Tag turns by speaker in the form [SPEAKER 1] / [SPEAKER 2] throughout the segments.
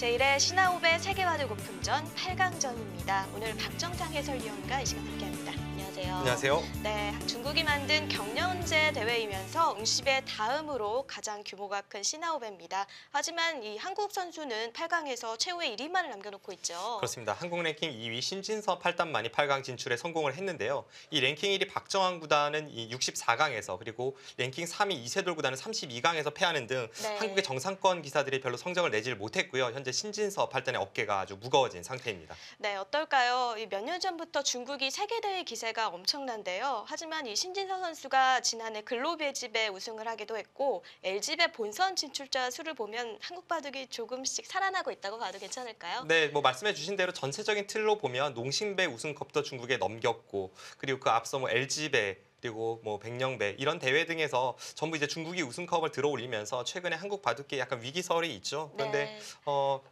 [SPEAKER 1] 제1회 신화호배 세계와드 오픈전 8강전입니다. 오늘 박정상 해설위원과 이 시간 함께합니다. 안녕하세요.
[SPEAKER 2] 안녕하세요.
[SPEAKER 1] 네, 중국이 만든 경연제 대회이면서 응시배 다음으로 가장 규모가 큰 신화호배입니다. 하지만 이 한국 선수는 8강에서 최후의 1위만을 남겨놓고 있죠.
[SPEAKER 2] 그렇습니다. 한국 랭킹 2위 신진서 8단만이 8강 진출에 성공을 했는데요. 이 랭킹 1위 박정환 구단은 이 64강에서 그리고 랭킹 3위 이세돌 구단은 32강에서 패하는 등
[SPEAKER 1] 네.
[SPEAKER 2] 한국의 정상권 기사들이 별로 성적을 내질 못했고요. 현재 신진서 8단의 어깨가 아주 무거워진 상태입니다.
[SPEAKER 1] 네, 어떨까요? 몇 년 전부터 중국이 세계대회 기세가 엄청난데요. 하지만 이 신진서 선수가 지난해 글로비집에 우승을 하기도 했고 LG배 본선 진출자 수를 보면 한국 바둑이 조금씩 살아나고 있다고 봐도 괜찮을까요?
[SPEAKER 2] 네, 뭐 말씀해 주신 대로 전체적인 틀로 보면 농심배 우승컵도 중국에 넘겼고 그리고 그 앞서 뭐 LG배 그리고 뭐 백령배 이런 대회 등에서 전부 이제 중국이 우승컵을 들어올리면서 최근에 한국 바둑계에 약간 위기설이 있죠. 그런데
[SPEAKER 1] 네.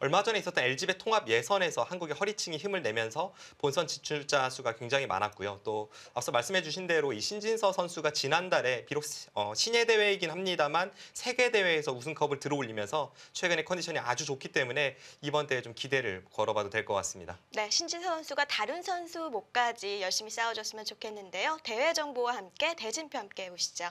[SPEAKER 2] 얼마 전에 있었던 LG배 통합 예선에서 한국의 허리층이 힘을 내면서 본선 진출자 수가 굉장히 많았고요. 또 앞서 말씀해 주신 대로 이 신진서 선수가 지난달에 비록 신예 대회이긴 합니다만 세계 대회에서 우승컵을 들어올리면서 최근에 컨디션이 아주 좋기 때문에 이번 대회 좀 기대를 걸어봐도 될 것 같습니다.
[SPEAKER 1] 네, 신진서 선수가 다른 선수 목까지 열심히 싸워줬으면 좋겠는데요. 대회 정보와 함께 대진표 함께 보시죠.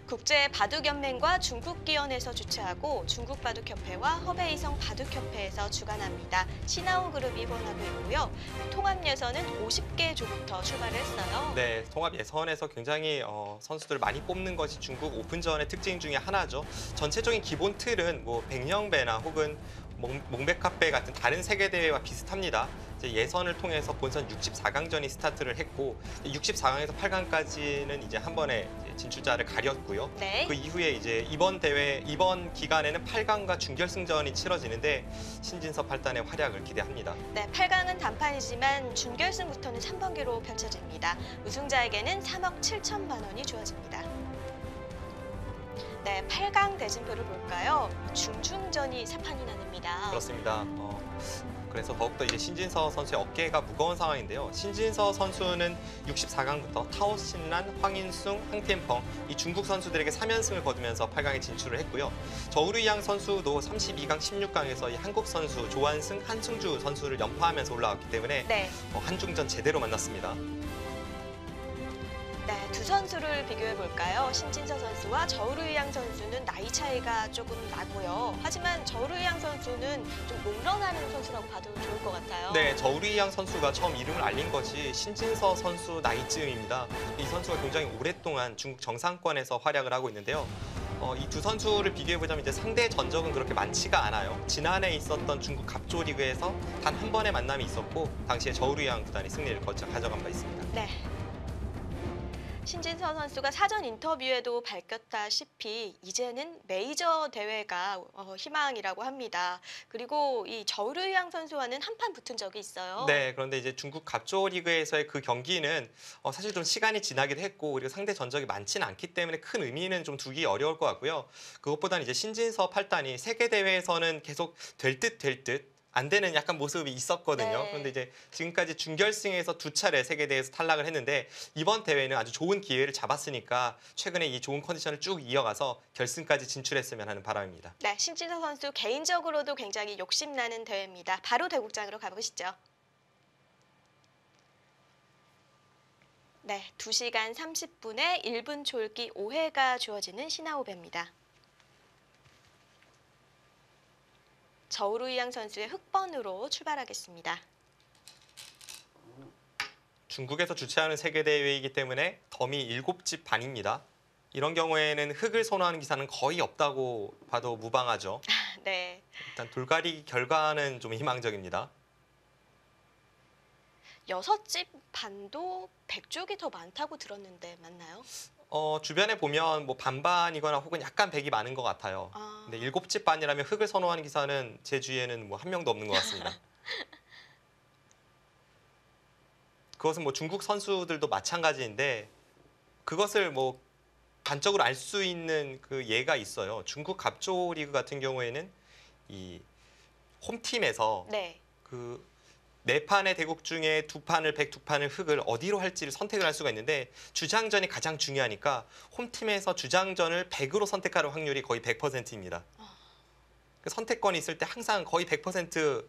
[SPEAKER 1] 국제바둑연맹과 중국기원에서 주최하고 중국바둑협회와 허베이성 바둑협회에서 주관합니다. 신화호 그룹이 후원하고 있고요. 통합 예선은 50개 조부터 출발을 했어요.
[SPEAKER 2] 네, 통합 예선에서 굉장히 선수들 많이 뽑는 것이 중국 오픈전의 특징 중에 하나죠. 전체적인 기본 틀은 뭐 백령배나 혹은 몽백합배 같은 다른 세계 대회와 비슷합니다. 예선을 통해서 본선 64강전이 스타트를 했고 64강에서 8강까지는 이제 한 번에 진출자를 가렸고요.
[SPEAKER 1] 네.
[SPEAKER 2] 그 이후에 이제 이번 기간에는 8강과 준결승전이 치러지는데 신진서 8단의 활약을 기대합니다.
[SPEAKER 1] 네, 8강은 단판이지만 준결승부터는 3번기로 펼쳐집니다. 우승자에게는 3억 7천만 원이 주어집니다. 네, 8강 대진표를 볼까요? 중중전이 사판이 나뉩니다.
[SPEAKER 2] 그렇습니다. 그래서 더욱더 이제 신진서 선수의 어깨가 무거운 상황인데요. 신진서 선수는 64강부터 타오신란, 황인숭, 황티엔펑 이 중국 선수들에게 3연승을 거두면서 8강에 진출을 했고요. 저우르이양 선수도 32강, 16강에서 이 한국 선수 조한승, 한승주 선수를 연파하면서 올라왔기 때문에
[SPEAKER 1] 네.
[SPEAKER 2] 한중전 제대로 만났습니다.
[SPEAKER 1] 네, 두 선수를 비교해 볼까요? 신진서 선수와 저우르이양 선수는 나이 차이가 조금 나고요. 하지만 저우르이양 선수는 좀 롱런하는 선수라고 봐도 좋을 것 같아요.
[SPEAKER 2] 네, 저우리양 선수가 처음 이름을 알린 것이 신진서 선수 나이쯤입니다. 이 선수가 굉장히 오랫동안 중국 정상권에서 활약을 하고 있는데요. 이 두 선수를 비교해보자면 이제 상대 전적은 그렇게 많지가 않아요. 지난해 있었던 중국 갑조 리그에서 단 한 번의 만남이 있었고 당시에 저우리양 구단이 승리를 가져간 바 있습니다.
[SPEAKER 1] 네. 신진서 선수가 사전 인터뷰에도 밝혔다시피 이제는 메이저 대회가 희망이라고 합니다. 그리고 이 저우르이양 선수와는 한판 붙은 적이 있어요.
[SPEAKER 2] 네, 그런데 이제 중국 갑조 리그에서의 그 경기는 사실 좀 시간이 지나기도 했고 그리고 상대 전적이 많지는 않기 때문에 큰 의미는 좀 두기 어려울 것 같고요. 그것보다는 이제 신진서 8단이 세계 대회에서는 계속 될 듯 안 되는 약간 모습이 있었거든요.
[SPEAKER 1] 네.
[SPEAKER 2] 그런데 이제 지금까지 준결승에서 2차례 세계대회에서 탈락을 했는데 이번 대회는 아주 좋은 기회를 잡았으니까 최근에 이 좋은 컨디션을 쭉 이어가서 결승까지 진출했으면 하는 바람입니다.
[SPEAKER 1] 네, 신진서 선수 개인적으로도 굉장히 욕심나는 대회입니다. 바로 대국장으로 가보시죠. 네, 2시간 30분에 1분 졸기 5회가 주어지는 신화호배입니다. 저우르이양 선수의 흑번으로 출발하겠습니다.
[SPEAKER 2] 중국에서 주최하는 세계대회이기 때문에 덤이 7집 반입니다. 이런 경우에는 흑을 선호하는 기사는 거의 없다고 봐도 무방하죠.
[SPEAKER 1] 네.
[SPEAKER 2] 일단 돌가리 결과는 좀 희망적입니다.
[SPEAKER 1] 6집 반도 100쪽이 더 많다고 들었는데 맞나요?
[SPEAKER 2] 주변에 보면 뭐 반반이거나 혹은 약간 백이 많은 것 같아요. 근데 7집 반이라면 흑을 선호하는 기사는 제 주위에는 뭐 한 명도 없는 것 같습니다. 그것은 뭐 중국 선수들도 마찬가지인데 그것을 뭐 단적으로 알 수 있는 그 예가 있어요. 중국 갑조 리그 같은 경우에는 이 홈팀에서
[SPEAKER 1] 네.
[SPEAKER 2] 그 4판의 대국 중에 2판을 백, 2판을 흑을 어디로 할지를 선택을 할 수가 있는데 주장전이 가장 중요하니까 홈팀에서 주장전을 백으로 선택할 확률이 거의 100%입니다. 그 선택권이 있을 때 항상 거의 100%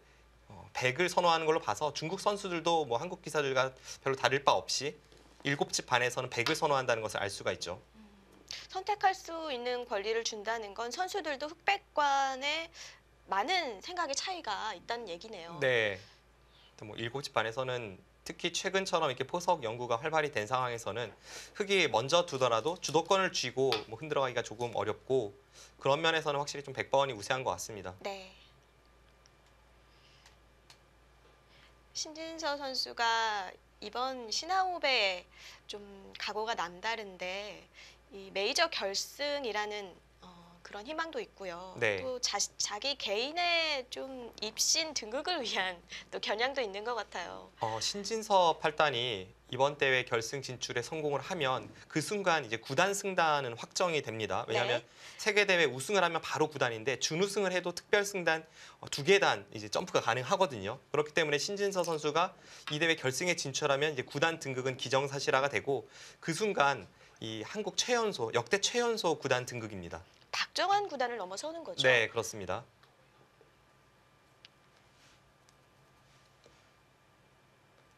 [SPEAKER 2] 100을 선호하는 걸로 봐서 중국 선수들도 뭐 한국 기사들과 별로 다를 바 없이 7집 반에서는 100을 선호한다는 것을 알 수가 있죠.
[SPEAKER 1] 선택할 수 있는 권리를 준다는 건 선수들도 흑백관에 많은 생각의 차이가 있다는 얘기네요.
[SPEAKER 2] 네. 뭐 7집 반에서는 특히 최근처럼 이렇게 포석 연구가 활발히 된 상황에서는 흑이 먼저 두더라도 주도권을 쥐고 뭐 흔들어가기가 조금 어렵고 그런 면에서는 확실히 좀 100번이 우세한 것 같습니다.
[SPEAKER 1] 네. 신진서 선수가 이번 신화호배에 좀 각오가 남다른데 이 메이저 결승이라는 그런 희망도 있고요.
[SPEAKER 2] 네.
[SPEAKER 1] 또 자기 개인의 좀 입신 등극을 위한 또 겨냥도 있는 것 같아요.
[SPEAKER 2] 신진서 8단이 이번 대회 결승 진출에 성공을 하면 그 순간 이제 구단 승단은 확정이 됩니다. 왜냐하면
[SPEAKER 1] 네.
[SPEAKER 2] 세계 대회 우승을 하면 바로 구단인데 준우승을 해도 특별 승단 2계단 이제 점프가 가능하거든요. 그렇기 때문에 신진서 선수가 이 대회 결승에 진출하면 이제 구단 등극은 기정사실화가 되고 그 순간 이 한국 최연소 역대 최연소 구단 등극입니다.
[SPEAKER 1] 박정환 구단을 넘어서는 거죠.
[SPEAKER 2] 네, 그렇습니다.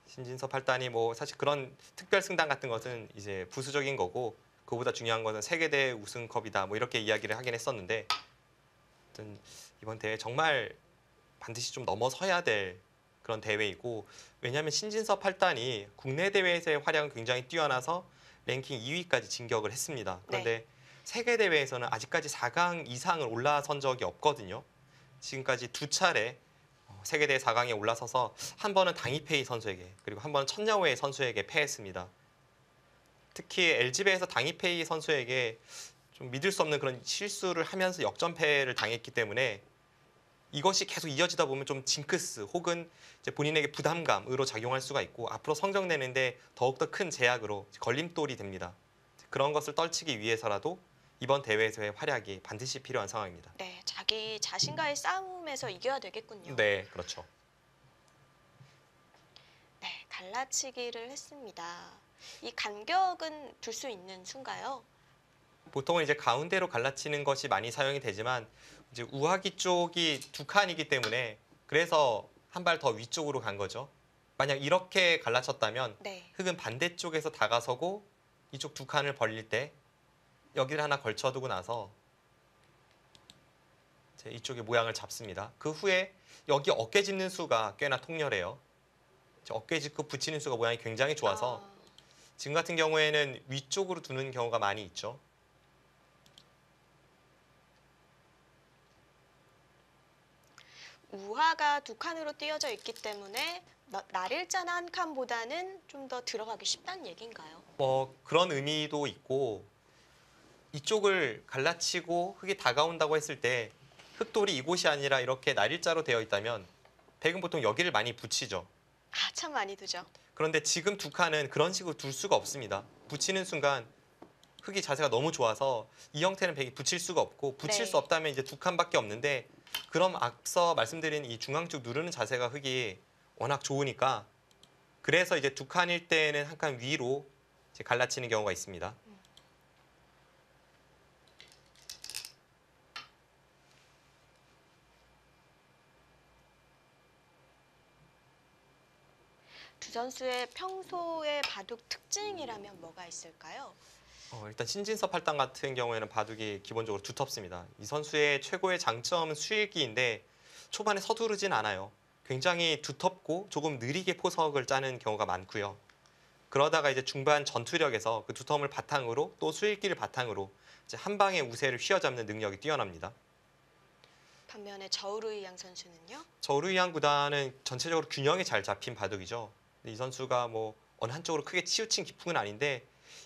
[SPEAKER 2] 신진서 8단이 뭐 사실 그런 특별 승단 같은 것은 이제 부수적인 거고 그보다 중요한 것은 세계대회 우승컵이다 뭐 이렇게 이야기를 하긴 했었는데 아무튼 이번 대회 정말 반드시 좀 넘어서야 될 그런 대회이고 왜냐하면 신진서 8단이 국내 대회에서의 활약은 굉장히 뛰어나서 랭킹 2위까지 진격을 했습니다. 그런데 세계 대회에서는 아직까지 4강 이상을 올라선 적이 없거든요. 지금까지 2차례 세계대회 4강에 올라서서 한 번은 당이페이 선수에게 그리고 한 번은 천야오의 선수에게 패했습니다. 특히 LG배에서 당이페이 선수에게 좀 믿을 수 없는 그런 실수를 하면서 역전패를 당했기 때문에 이것이 계속 이어지다 보면 좀 징크스 혹은 이제 본인에게 부담감으로 작용할 수가 있고 앞으로 성적 내는데 더욱더 큰 제약으로 걸림돌이 됩니다. 그런 것을 떨치기 위해서라도 이번 대회에서의 활약이 반드시 필요한 상황입니다.
[SPEAKER 1] 네, 자기 자신과의 싸움에서 이겨야 되겠군요.
[SPEAKER 2] 네, 그렇죠.
[SPEAKER 1] 네, 갈라치기를 했습니다. 이 간격은 둘 수 있는 수인가요?
[SPEAKER 2] 보통은 이제 가운데로 갈라치는 것이 많이 사용이 되지만 이제 우하기 쪽이 2칸이기 때문에 그래서 한 발 더 위쪽으로 간 거죠. 만약 이렇게 갈라쳤다면
[SPEAKER 1] 네.
[SPEAKER 2] 흑은 반대쪽에서 다가서고 이쪽 2칸을 벌릴 때 여기를 하나 걸쳐두고 나서 이제 이쪽의 모양을 잡습니다. 그 후에 여기 어깨 짚는 수가 꽤나 통렬해요. 어깨 짚고 붙이는 수가 모양이 굉장히 좋아서 지금 같은 경우에는 위쪽으로 두는 경우가 많이 있죠.
[SPEAKER 1] 우하가 2칸으로 띄어져 있기 때문에 날일자나 한 칸보다는 좀 더 들어가기 쉽다는 얘기인가요?
[SPEAKER 2] 뭐 그런 의미도 있고 이쪽을 갈라치고 흑이 다가온다고 했을 때 흑돌이 이곳이 아니라 이렇게 날일자로 되어 있다면 백은 보통 여기를 많이 붙이죠.
[SPEAKER 1] 아, 참 많이 두죠.
[SPEAKER 2] 그런데 지금 2칸은 그런 식으로 둘 수가 없습니다. 붙이는 순간 흑이 자세가 너무 좋아서 이 형태는 백이 붙일 수가 없고 붙일
[SPEAKER 1] 네.
[SPEAKER 2] 수 없다면 이제 2칸밖에 없는데 그럼 앞서 말씀드린 이 중앙쪽 누르는 자세가 흑이 워낙 좋으니까 그래서 이제 2칸일 때는 한 칸 위로 이제 갈라치는 경우가 있습니다.
[SPEAKER 1] 두 선수의 평소의 바둑 특징이라면 뭐가 있을까요?
[SPEAKER 2] 일단 신진서 8단 같은 경우에는 바둑이 기본적으로 두텁습니다. 이 선수의 최고의 장점은 수일기인데 초반에 서두르진 않아요. 굉장히 두텁고 조금 느리게 포석을 짜는 경우가 많고요. 그러다가 이제 중반 전투력에서 그 두텀을 바탕으로 또 수일기를 바탕으로 이제 한 방에 우세를 휘어잡는 능력이 뛰어납니다.
[SPEAKER 1] 반면에 저우르이양 선수는요?
[SPEAKER 2] 저우르이안 구단은 전체적으로 균형이 잘 잡힌 바둑이죠. 이 선수가 뭐 어느 한쪽으로 크게 치우친 기풍은 아닌데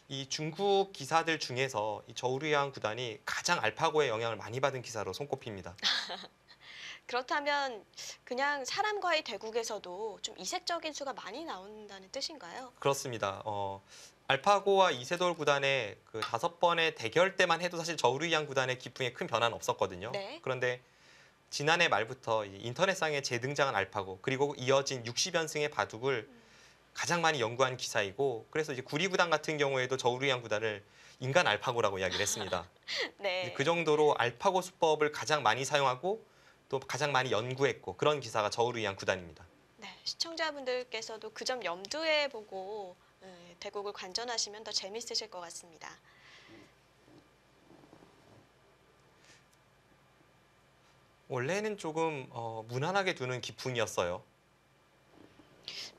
[SPEAKER 2] 이 중국 기사들 중에서 이 저우르이안 구단이 가장 알파고의 영향을 많이 받은 기사로 손꼽힙니다.
[SPEAKER 1] 그렇다면 그냥 사람과의 대국에서도 좀 이색적인 수가 많이 나온다는 뜻인가요?
[SPEAKER 2] 그렇습니다. 알파고와 이세돌 구단의 그 5번의 대결 때만 해도 사실 저우르이안 구단의 기풍에 큰 변화는 없었거든요.
[SPEAKER 1] 네.
[SPEAKER 2] 그런데 지난해 말부터 이 인터넷상에 재등장한 알파고 그리고 이어진 60연승의 바둑을 가장 많이 연구한 기사이고 그래서 이제 구리 구단 같은 경우에도 저우르이안 구단을 인간 알파고라고 이야기를 했습니다.
[SPEAKER 1] 네.
[SPEAKER 2] 그 정도로 알파고 수법을 가장 많이 사용하고 또 가장 많이 연구했고 그런 기사가 저울을 위한 구단입니다.
[SPEAKER 1] 네, 시청자분들께서도 그 점 염두에 보고 대국을 관전하시면 더 재밌으실 것 같습니다.
[SPEAKER 2] 원래는 조금 무난하게 두는 기풍이었어요.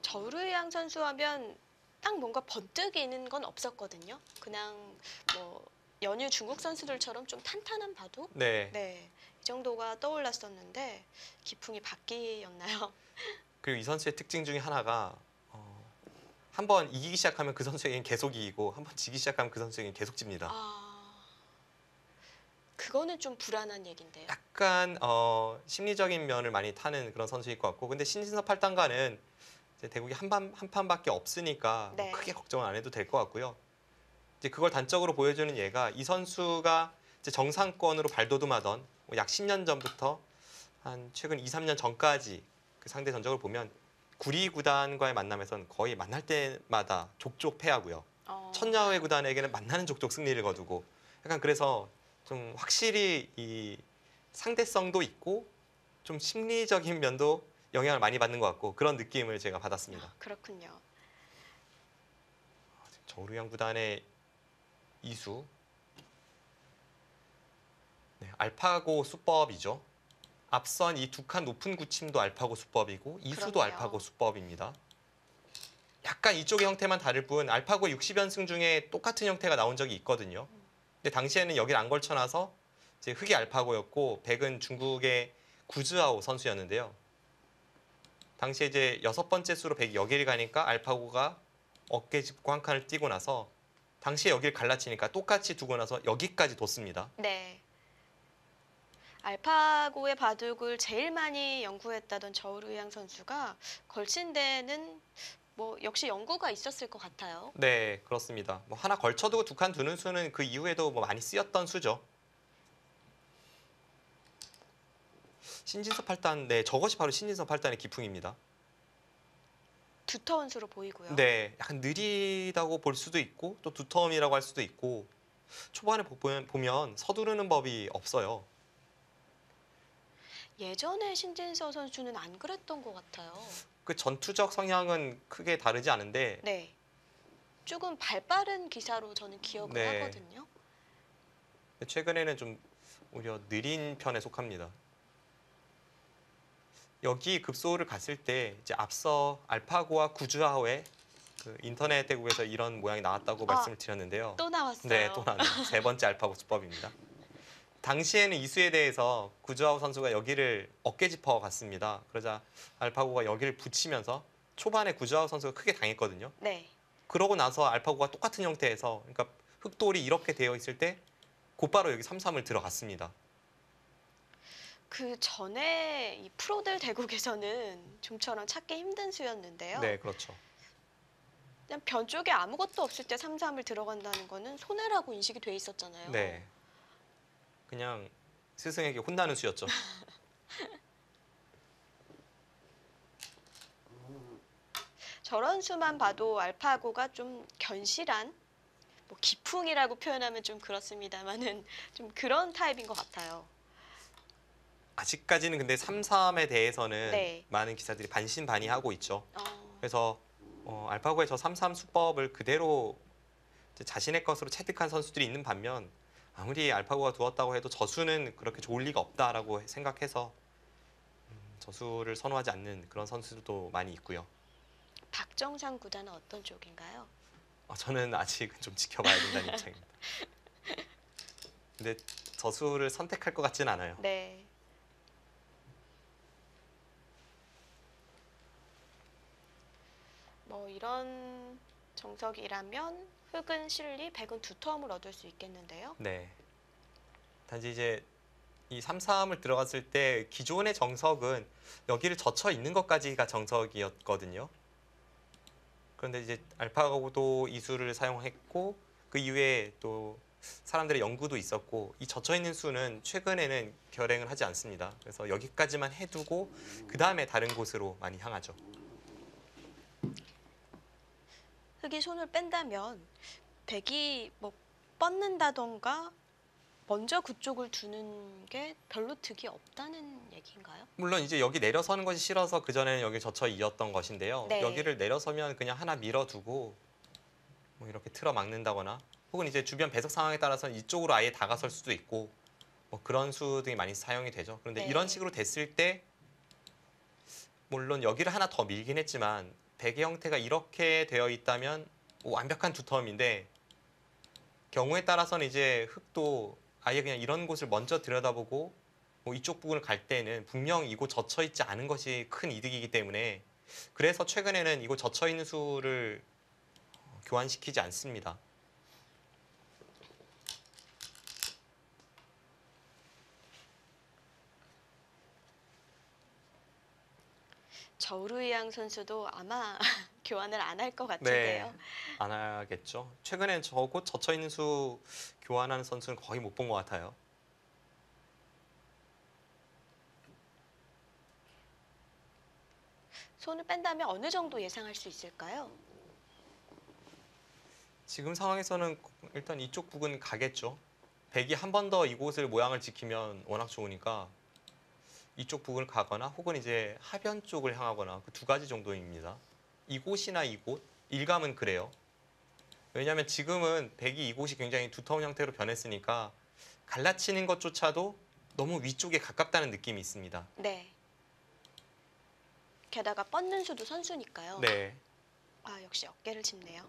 [SPEAKER 1] 저우르양 선수 하면 딱 뭔가 번뜩이는 건 없었거든요. 그냥 뭐 연유 중국 선수들처럼 좀 탄탄한 바둑?
[SPEAKER 2] 네.
[SPEAKER 1] 네, 이 정도가 떠올랐었는데 기풍이 바뀌었나요?
[SPEAKER 2] 그리고 이 선수의 특징 중에 하나가 한번 이기기 시작하면 그 선수에게는 계속 이기고 한번 지기 시작하면 그 선수에게는 계속 집니다.
[SPEAKER 1] 아, 그거는 좀 불안한 얘긴데요.
[SPEAKER 2] 약간 심리적인 면을 많이 타는 그런 선수일 것 같고 근데 신진섭 8단가는 이제 대국이 한 판밖에 없으니까 뭐
[SPEAKER 1] 네.
[SPEAKER 2] 크게 걱정은 안 해도 될 것 같고요. 이제 그걸 단적으로 보여주는 예가 이 선수가 이제 정상권으로 발돋움하던 약 10년 전부터 한 최근 2, 3년 전까지 그 상대 전적을 보면 구리 구단과의 만남에선 거의 만날 때마다 족족 패하고요. 천야의 구단에게는 만나는 족족 승리를 거두고 약간 그래서 좀 확실히 이 상대성도 있고 좀 심리적인 면도 영향을 많이 받는 것 같고 그런 느낌을 제가 받았습니다.
[SPEAKER 1] 그렇군요.
[SPEAKER 2] 저우르양 구단의 이수 알파고 수법이죠. 앞선 이 두 칸 높은 구침도 알파고 수법이고 이수도
[SPEAKER 1] 그렇네요.
[SPEAKER 2] 알파고 수법입니다. 약간 이쪽의 형태만 다를 뿐 알파고 60연승 중에 똑같은 형태가 나온 적이 있거든요. 근데 당시에는 여기를 안 걸쳐놔서 이제 흑이 알파고였고 백은 중국의 구즈아오 선수였는데요. 당시에 이제 6번째 수로 백이 여기를 가니까 알파고가 어깨 짚고 한 칸을 띄고 나서 당시에 여기를 갈라치니까 똑같이 두고 나서 여기까지 뒀습니다.
[SPEAKER 1] 네. 알파고의 바둑을 제일 많이 연구했다던 저우르양 선수가 걸친 데는 뭐 역시 연구가 있었을 것 같아요.
[SPEAKER 2] 네, 그렇습니다. 뭐 하나 걸쳐두고 두 칸 두는 수는 그 이후에도 뭐 많이 쓰였던 수죠. 신진섭 8단, 네, 저것이 바로 신진섭 8단의 기풍입니다.
[SPEAKER 1] 두터운 수로 보이고요.
[SPEAKER 2] 네, 약간 느리다고 볼 수도 있고 또 두터움이라고 할 수도 있고 초반에 보면 서두르는 법이 없어요.
[SPEAKER 1] 예전에 신진서 선수는 안 그랬던 것 같아요.
[SPEAKER 2] 그 전투적 성향은 크게 다르지 않은데
[SPEAKER 1] 네. 조금 발빠른 기사로 저는 기억을
[SPEAKER 2] 네.
[SPEAKER 1] 하거든요.
[SPEAKER 2] 최근에는 좀 오히려 느린 편에 속합니다. 여기 급소를 갔을 때 이제 앞서 알파고와 구주아오의 그 인터넷 대국에서 이런 모양이 나왔다고 말씀을 드렸는데요.
[SPEAKER 1] 또 나왔어요.
[SPEAKER 2] 네, 또 나왔네요. 세 번째 알파고 수법입니다. 당시에는 이 수에 대해서 구주아오 선수가 여기를 어깨 짚어 갔습니다. 그러자 알파고가 여기를 붙이면서 초반에 구주아오 선수가 크게 당했거든요.
[SPEAKER 1] 네.
[SPEAKER 2] 그러고 나서 알파고가 똑같은 형태에서 그러니까 흑돌이 이렇게 되어 있을 때 곧바로 여기 3-3을 들어갔습니다.
[SPEAKER 1] 그 전에 이 프로들 대국에서는 좀처럼 찾기 힘든 수였는데요.
[SPEAKER 2] 네, 그렇죠.
[SPEAKER 1] 그냥 변 쪽에 아무것도 없을 때 3-3을 들어간다는 거는 손해라고 인식이 돼 있었잖아요.
[SPEAKER 2] 네. 그냥 스승에게 혼나는 수였죠.
[SPEAKER 1] 저런 수만 봐도 알파고가 좀 견실한 뭐 기풍이라고 표현하면 좀 그렇습니다만은 좀 그런 타입인 것 같아요.
[SPEAKER 2] 아직까지는 근데 3-3에 대해서는
[SPEAKER 1] 네.
[SPEAKER 2] 많은 기사들이 반신반의하고 있죠.
[SPEAKER 1] 어,
[SPEAKER 2] 그래서 알파고의 저 3-3 수법을 그대로 이제 자신의 것으로 체득한 선수들이 있는 반면 아무리 알파고가 두었다고 해도 저수는 그렇게 좋을 리가 없다라고 생각해서 저수를 선호하지 않는 그런 선수들도 많이 있고요.
[SPEAKER 1] 박정상 구단은 어떤 쪽인가요?
[SPEAKER 2] 저는 아직은 좀 지켜봐야 된다는 입장입니다. 근데 저수를 선택할 것 같지는 않아요.
[SPEAKER 1] 네. 뭐 이런 정석이라면 흑은 실리, 백은 두터움을 얻을 수 있겠는데요.
[SPEAKER 2] 네. 단지 이제 이 3-3을 들어갔을 때 기존의 정석은 여기를 젖혀 있는 것까지가 정석이었거든요. 그런데 이제 알파고도 이수를 사용했고 그 이후에 또 사람들의 연구도 있었고 이 젖혀 있는 수는 최근에는 결행을 하지 않습니다. 그래서 여기까지만 해두고 그 다음에 다른 곳으로 많이 향하죠.
[SPEAKER 1] 흑이 손을 뺀다면 백이 뭐 뻗는다던가 먼저 그쪽을 두는 게 별로 득이 없다는 얘기인가요?
[SPEAKER 2] 물론 이제 여기 내려서는 것이 싫어서 그전에는 여기 젖혀 이었던 것인데요.
[SPEAKER 1] 네.
[SPEAKER 2] 여기를 내려서면 그냥 하나 밀어두고 뭐 이렇게 틀어 막는다거나 혹은 이제 주변 배석 상황에 따라서는 이쪽으로 아예 다가설 수도 있고 뭐 그런 수 등이 많이 사용이 되죠. 그런데
[SPEAKER 1] 네.
[SPEAKER 2] 이런 식으로 됐을 때 물론 여기를 하나 더 밀긴 했지만 베개 형태가 이렇게 되어 있다면 뭐 완벽한 두터움인데 경우에 따라서는 이제 흙도 아예 그냥 이런 곳을 먼저 들여다보고 뭐 이쪽 부분을 갈 때는 분명 이곳 젖혀 있지 않은 것이 큰 이득이기 때문에 그래서 최근에는 이곳 젖혀 있는 수를 교환시키지 않습니다.
[SPEAKER 1] 저우르이앙 선수도 아마 교환을 안 할 것 같은데요.
[SPEAKER 2] 네, 안 하겠죠. 최근엔 저곳 젖혀 있는 수 교환하는 선수는 거의 못 본 것 같아요.
[SPEAKER 1] 손을 뺀다면 어느 정도 예상할 수 있을까요?
[SPEAKER 2] 지금 상황에서는 일단 이쪽 부근 가겠죠. 백이 한 번 더 이곳을 모양을 지키면 워낙 좋으니까 이쪽 부근을 가거나 혹은 이제 하변 쪽을 향하거나 그 두 가지 정도입니다. 이곳이나 이곳, 일감은 그래요. 왜냐하면 지금은 백이 이곳이 굉장히 두터운 형태로 변했으니까 갈라치는 것조차도 너무 위쪽에 가깝다는 느낌이 있습니다.
[SPEAKER 1] 네. 게다가 뻗는 수도 선수니까요.
[SPEAKER 2] 네.
[SPEAKER 1] 아, 역시 어깨를 짚네요.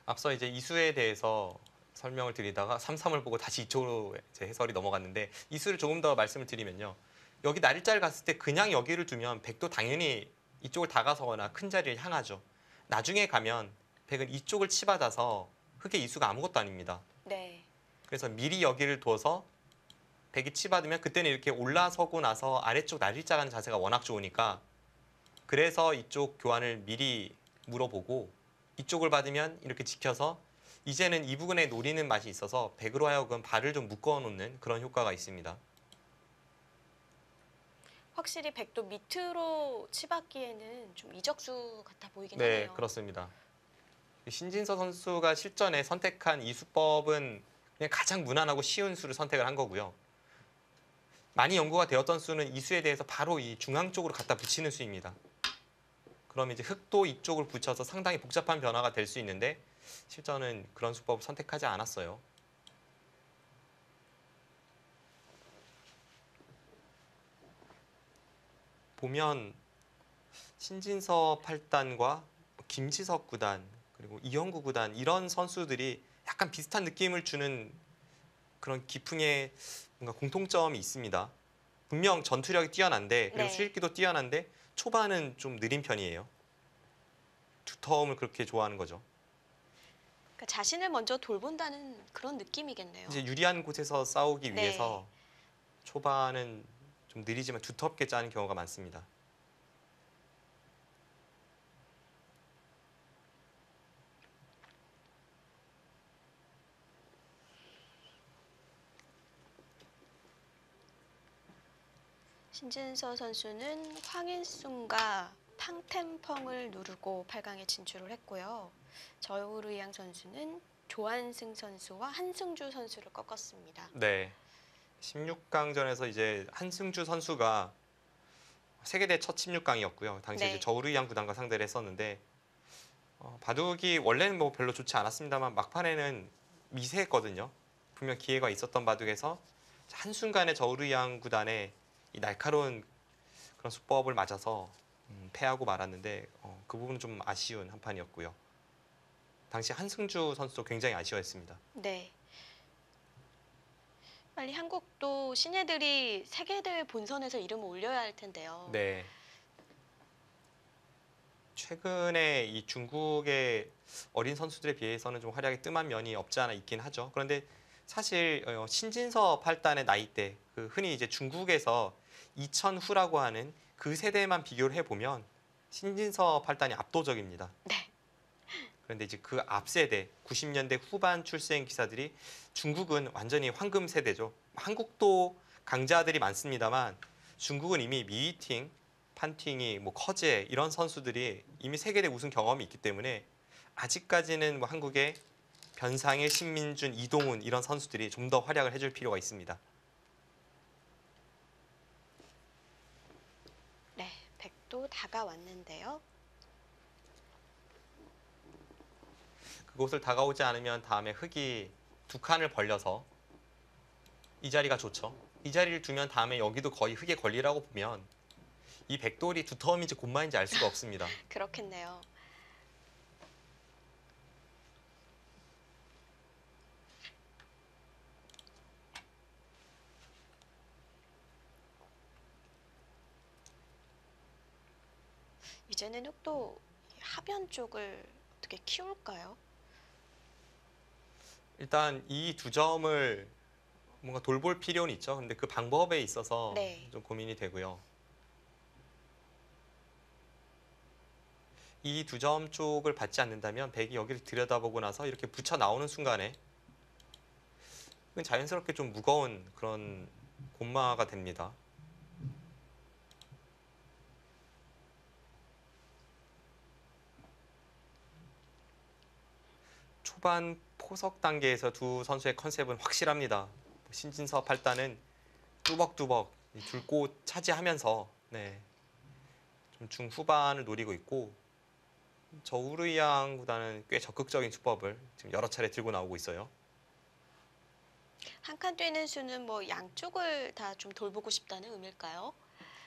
[SPEAKER 2] 앞서 이제 이수에 대해서 설명을 드리다가 3-3을 보고 다시 이쪽으로 이제 해설이 넘어갔는데 이수를 조금 더 말씀을 드리면요. 여기 날짜를 갔을 때 그냥 여기를 두면 백도 당연히 이쪽을 다가서거나 큰 자리를 향하죠. 나중에 가면 백은 이쪽을 치받아서 흙의 이수가 아무것도 아닙니다.
[SPEAKER 1] 네.
[SPEAKER 2] 그래서 미리 여기를 둬서 백이 치받으면 그때는 이렇게 올라서고 나서 아래쪽 날일자 가는 자세가 워낙 좋으니까 그래서 이쪽 교환을 미리 물어보고 이쪽을 받으면 이렇게 지켜서 이제는 이 부분에 노리는 맛이 있어서 백으로 하여금 발을 좀 묶어 놓는 그런 효과가 있습니다.
[SPEAKER 1] 확실히 백도 밑으로 치받기에는 좀 이적수 같아 보이긴
[SPEAKER 2] 네,
[SPEAKER 1] 하네요.
[SPEAKER 2] 그렇습니다. 신진서 선수가 실전에 선택한 이 수법은 그냥 가장 무난하고 쉬운 수를 선택을 한 거고요. 많이 연구가 되었던 수는 이 수에 대해서 바로 이 중앙 쪽으로 갖다 붙이는 수입니다. 그럼 이제 흙도 이쪽을 붙여서 상당히 복잡한 변화가 될 수 있는데 실전은 그런 수법을 선택하지 않았어요. 보면 신진서 8단과 김지석 9단 그리고 이영구 9단 이런 선수들이 약간 비슷한 느낌을 주는 그런 기풍의 뭔가 공통점이 있습니다. 분명 전투력이 뛰어난데 그리고
[SPEAKER 1] 네.
[SPEAKER 2] 수익기도 뛰어난데 초반은 좀 느린 편이에요. 두터움을 그렇게 좋아하는 거죠.
[SPEAKER 1] 그러니까 자신을 먼저 돌본다는 그런 느낌이겠네요.
[SPEAKER 2] 이제 유리한 곳에서 싸우기
[SPEAKER 1] 네.
[SPEAKER 2] 위해서 초반은 좀 느리지만 두텁게 짜는 경우가 많습니다.
[SPEAKER 1] 신진서 선수는 황인순과 탕템펑을 누르고 8강에 진출을 했고요. 저우르이앙 선수는 조한승 선수와 한승주 선수를 꺾었습니다.
[SPEAKER 2] 네. 16강전에서 이제 한승주 선수가 세계대 첫 16강이었고요. 당시
[SPEAKER 1] 네.
[SPEAKER 2] 이제 저우르이앙 구단과 상대를 했었는데 바둑이 원래는 뭐 별로 좋지 않았습니다만 막판에는 미세했거든요. 분명 기회가 있었던 바둑에서 한순간에 저우르이앙 구단의 이 날카로운 그런 수법을 맞아서 패하고 말았는데 그 부분은 좀 아쉬운 한 판이었고요. 당시 한승주 선수도 굉장히 아쉬워했습니다.
[SPEAKER 1] 네. 빨리 한국도 신예들이 세계대회 본선에서 이름을 올려야 할 텐데요.
[SPEAKER 2] 네. 최근에 이 중국의 어린 선수들에 비해서는 좀 활약이 뜸한 면이 없지 않아 있긴 하죠. 그런데 사실 신진서 8단의 나이대, 그 흔히 이제 중국에서 2000 후라고 하는 그 세대만 비교를 해보면 신진서 8단이 압도적입니다.
[SPEAKER 1] 네.
[SPEAKER 2] 그런데 이제 그 앞 세대, 90년대 후반 출생 기사들이 중국은 완전히 황금 세대죠. 한국도 강자들이 많습니다만 중국은 이미 미이팅, 판팅이, 뭐 커제 이런 선수들이 이미 세계대 우승 경험이 있기 때문에 아직까지는 뭐 한국의 변상일, 신민준, 이동훈 이런 선수들이 좀 더 활약을 해줄 필요가 있습니다.
[SPEAKER 1] 네, 백도 다가왔는데요.
[SPEAKER 2] 그곳을 다가오지 않으면 다음에 흙이 두 칸을 벌려서 이 자리가 좋죠. 이 자리를 두면 다음에 여기도 거의 흙에 걸리라고 보면 이 백돌이 두터움인지 곶마인지 알 수가 없습니다.
[SPEAKER 1] 그렇겠네요. 이제는 흙도 하변 쪽을 어떻게 키울까요?
[SPEAKER 2] 일단 이 두 점을 뭔가 돌볼 필요는 있죠. 근데 그 방법에 있어서
[SPEAKER 1] 네.
[SPEAKER 2] 좀 고민이 되고요. 이 두 점 쪽을 받지 않는다면 백이 여기를 들여다보고 나서 이렇게 붙여 나오는 순간에 그건 자연스럽게 좀 무거운 그런 곶마가 됩니다. 초반 포석 단계에서 두 선수의 컨셉은 확실합니다. 신진섭 할단은 뚜벅뚜벅 이 줄곧 차지하면서 네, 좀 중후반을 노리고 있고 저우르이양 구단은 꽤 적극적인 수법을 지금 여러 차례 들고 나오고 있어요.
[SPEAKER 1] 한 칸 뛰는 수는 뭐 양쪽을 다 좀 돌보고 싶다는 의미일까요?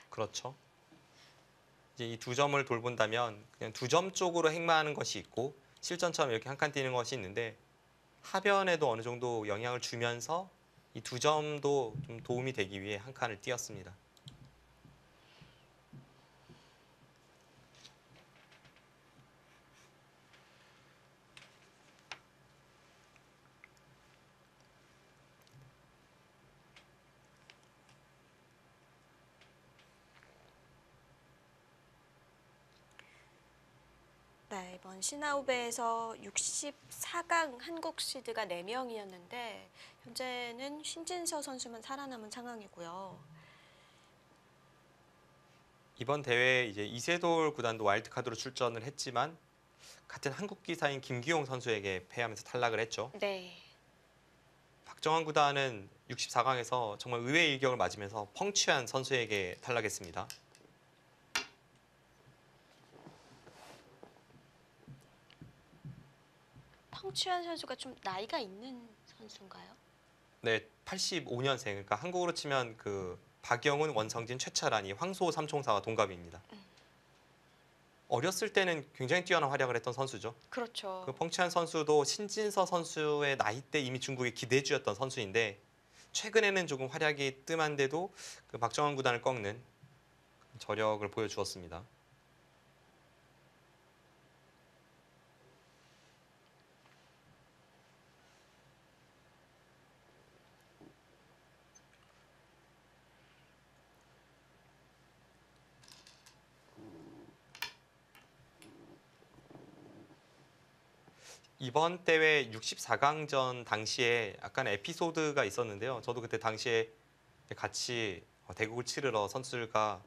[SPEAKER 2] 그렇죠. 이제 이 두 점을 돌본다면 그냥 두 점 쪽으로 행마하는 것이 있고 실전처럼 이렇게 한 칸 뛰는 것이 있는데 하변에도 어느 정도 영향을 주면서 이 두 점도 좀 도움이 되기 위해 한 칸을 띄었습니다.
[SPEAKER 1] 네, 이번 신아우배에서 64강 한국 시드가 4명이었는데 현재는 신진서 선수만 살아남은 상황이고요.
[SPEAKER 2] 이번 대회에 이제 이세돌 구단도 와일드카드로 출전을 했지만 같은 한국 기사인 김기용 선수에게 패하면서 탈락을 했죠.
[SPEAKER 1] 네.
[SPEAKER 2] 박정환 구단은 64강에서 정말 의외의 일격을 맞으면서 펑치한 선수에게 탈락했습니다.
[SPEAKER 1] 펑추안 선수가 좀 나이가 있는 선수인가요?
[SPEAKER 2] 네, 85년생. 그러니까 한국으로 치면 그 박영훈, 원성진, 최철환이 황소 삼총사와 동갑입니다. 어렸을 때는 굉장히 뛰어난 활약을 했던 선수죠.
[SPEAKER 1] 그렇죠.
[SPEAKER 2] 그 펑치한 선수도 신진서 선수의 나이 때 이미 중국의 기대주였던 선수인데 최근에는 조금 활약이 뜸한데도 그 박정환 구단을 꺾는 저력을 보여주었습니다. 이번 대회 64강전 당시에 약간 에피소드가 있었는데요. 저도 그때 당시에 같이 대국을 치르러 선수들과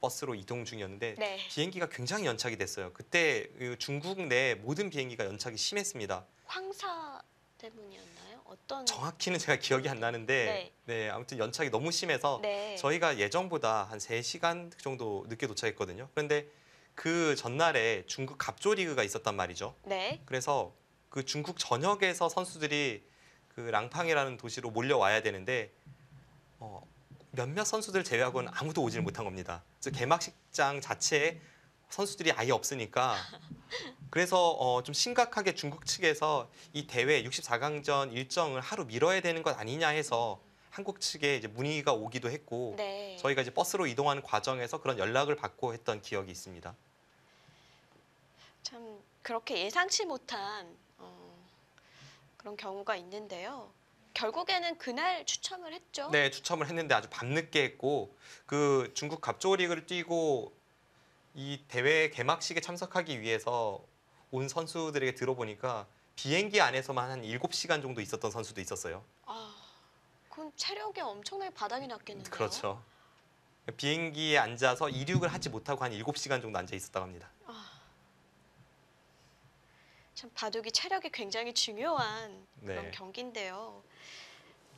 [SPEAKER 2] 버스로 이동 중이었는데
[SPEAKER 1] 네.
[SPEAKER 2] 비행기가 굉장히 연착이 됐어요. 그때 그 중국 내 모든 비행기가 연착이 심했습니다.
[SPEAKER 1] 황사 때문이었나요? 어떤?
[SPEAKER 2] 정확히는 제가 기억이 안 나는데 네, 아무튼 연착이 너무 심해서
[SPEAKER 1] 네.
[SPEAKER 2] 저희가 예정보다 한 3시간 정도 늦게 도착했거든요. 그런데 그 전날에 중국 갑조 리그가 있었단 말이죠.
[SPEAKER 1] 네.
[SPEAKER 2] 그래서 그 중국 전역에서 선수들이 그 랑팡이라는 도시로 몰려와야 되는데 몇몇 선수들 제외하고는 아무도 오지를 못한 겁니다. 그래서 개막식장 자체에 선수들이 아예 없으니까 그래서 좀 심각하게 중국 측에서 이 대회 64강전 일정을 하루 미뤄야 되는 것 아니냐 해서 한국 측에 이제 문의가 오기도 했고
[SPEAKER 1] 네.
[SPEAKER 2] 저희가 이제 버스로 이동하는 과정에서 그런 연락을 받고 했던 기억이 있습니다.
[SPEAKER 1] 참 그렇게 예상치 못한 그런 경우가 있는데요. 결국에는 그날 추첨을 했죠.
[SPEAKER 2] 네, 추첨을 했는데 아주 밤늦게 했고 그 중국 갑조 리그를 뛰고 이 대회 개막식에 참석하기 위해서 온 선수들에게 들어보니까 비행기 안에서만 한 7시간 정도 있었던 선수도 있었어요.
[SPEAKER 1] 아, 그건 체력이 엄청나게 바닥이 났겠는데요.
[SPEAKER 2] 그렇죠. 비행기에 앉아서 이륙을 하지 못하고 한 7시간 정도 앉아 있었다고 합니다.
[SPEAKER 1] 참 바둑이 체력이 굉장히 중요한 그런
[SPEAKER 2] 네.
[SPEAKER 1] 경기인데요.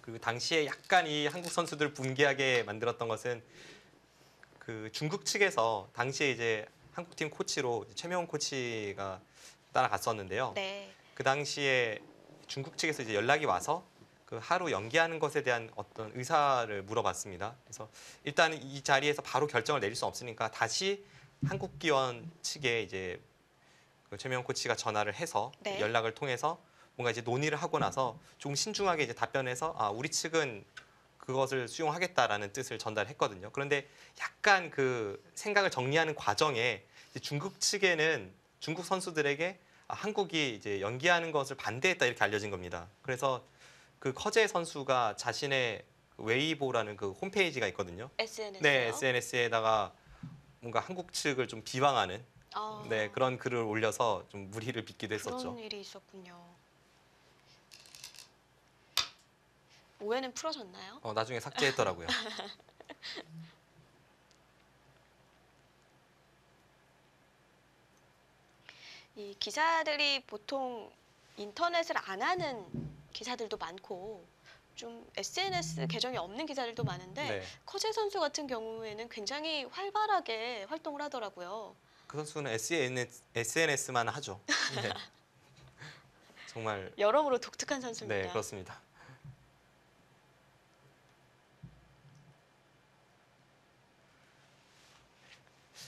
[SPEAKER 2] 그 당시에 약간 이 한국 선수들 분개하게 만들었던 것은 그 중국 측에서 당시에 이제 한국팀 코치로 최명훈 코치가 따라갔었는데요.
[SPEAKER 1] 네.
[SPEAKER 2] 그 당시에 중국 측에서 이제 연락이 와서 그 하루 연기하는 것에 대한 어떤 의사를 물어봤습니다. 그래서 일단 이 자리에서 바로 결정을 내릴 수 없으니까 다시 한국 기원 측에 이제 그 최명훈 코치가 전화를 해서
[SPEAKER 1] 네.
[SPEAKER 2] 연락을 통해서 뭔가 이제 논의를 하고 나서 조금 신중하게 이제 답변해서 우리 측은 그것을 수용하겠다라는 뜻을 전달했거든요. 그런데 약간 그 생각을 정리하는 과정에 이제 중국 측에는 중국 선수들에게 한국이 이제 연기하는 것을 반대했다 이렇게 알려진 겁니다. 그래서 그 커제 선수가 자신의 웨이보라는 그 홈페이지가 있거든요.
[SPEAKER 1] SNS요?
[SPEAKER 2] 네, SNS에다가 뭔가 한국 측을 좀 비방하는 네, 그런 글을 올려서 좀 무리를 빚기도 했었죠.
[SPEAKER 1] 그런 일이 있었군요. 오해는 풀어졌나요?
[SPEAKER 2] 나중에 삭제했더라고요.
[SPEAKER 1] 이 기사들이 보통 인터넷을 안 하는 기사들도 많고 좀 SNS 계정이 없는 기사들도 많은데
[SPEAKER 2] 네,
[SPEAKER 1] 커제 선수 같은 경우에는 굉장히 활발하게 활동을 하더라고요.
[SPEAKER 2] 그 선수는 SNS만 하죠. 네. 정말
[SPEAKER 1] 여러모로 독특한 선수입니다.
[SPEAKER 2] 네, 그렇습니다.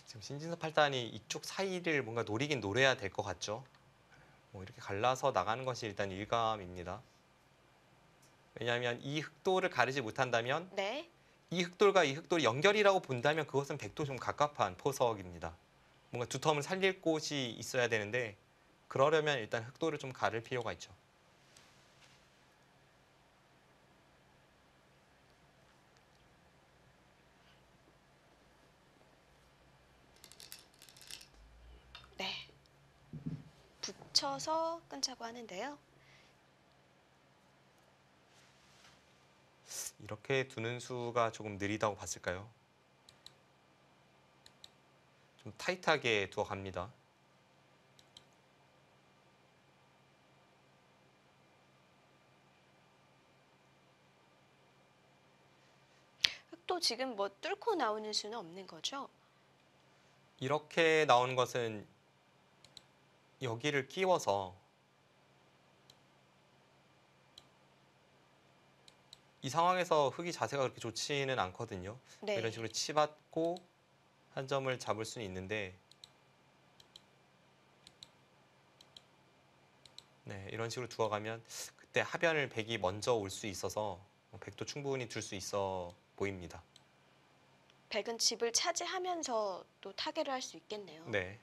[SPEAKER 2] 지금 신진섭 8단이 이쪽 사이를 뭔가 노리긴 노려야 될 것 같죠. 뭐 이렇게 갈라서 나가는 것이 일단 일감입니다. 왜냐하면 이 흑돌을 가르지 못한다면
[SPEAKER 1] 네.
[SPEAKER 2] 이 흑돌과 이 흑돌이 연결이라고 본다면 그것은 백도 좀 갑갑한 포석입니다. 뭔가 두텀을 살릴 곳이 있어야 되는데 그러려면 일단 흑돌을 좀 가를 필요가 있죠.
[SPEAKER 1] 네. 붙여서 끊자고 하는데요.
[SPEAKER 2] 이렇게 두는 수가 조금 느리다고 봤을까요? 좀 타이트하게 두어 갑니다.
[SPEAKER 1] 흑도 지금 뭐 뚫고 나오는 수는 없는 거죠?
[SPEAKER 2] 이렇게 나오는 것은 여기를 끼워서 이 상황에서 흑이 자세가 그렇게 좋지는 않거든요.
[SPEAKER 1] 네.
[SPEAKER 2] 이런 식으로 치받고 한 점을 잡을 수는 있는데 네, 이런 식으로 두어가면 그때 하변을 백이 먼저 올 수 있어서 백도 충분히 둘 수 있어 보입니다.
[SPEAKER 1] 백은 집을 차지하면서 또 타개를 할 수 있겠네요.
[SPEAKER 2] 네.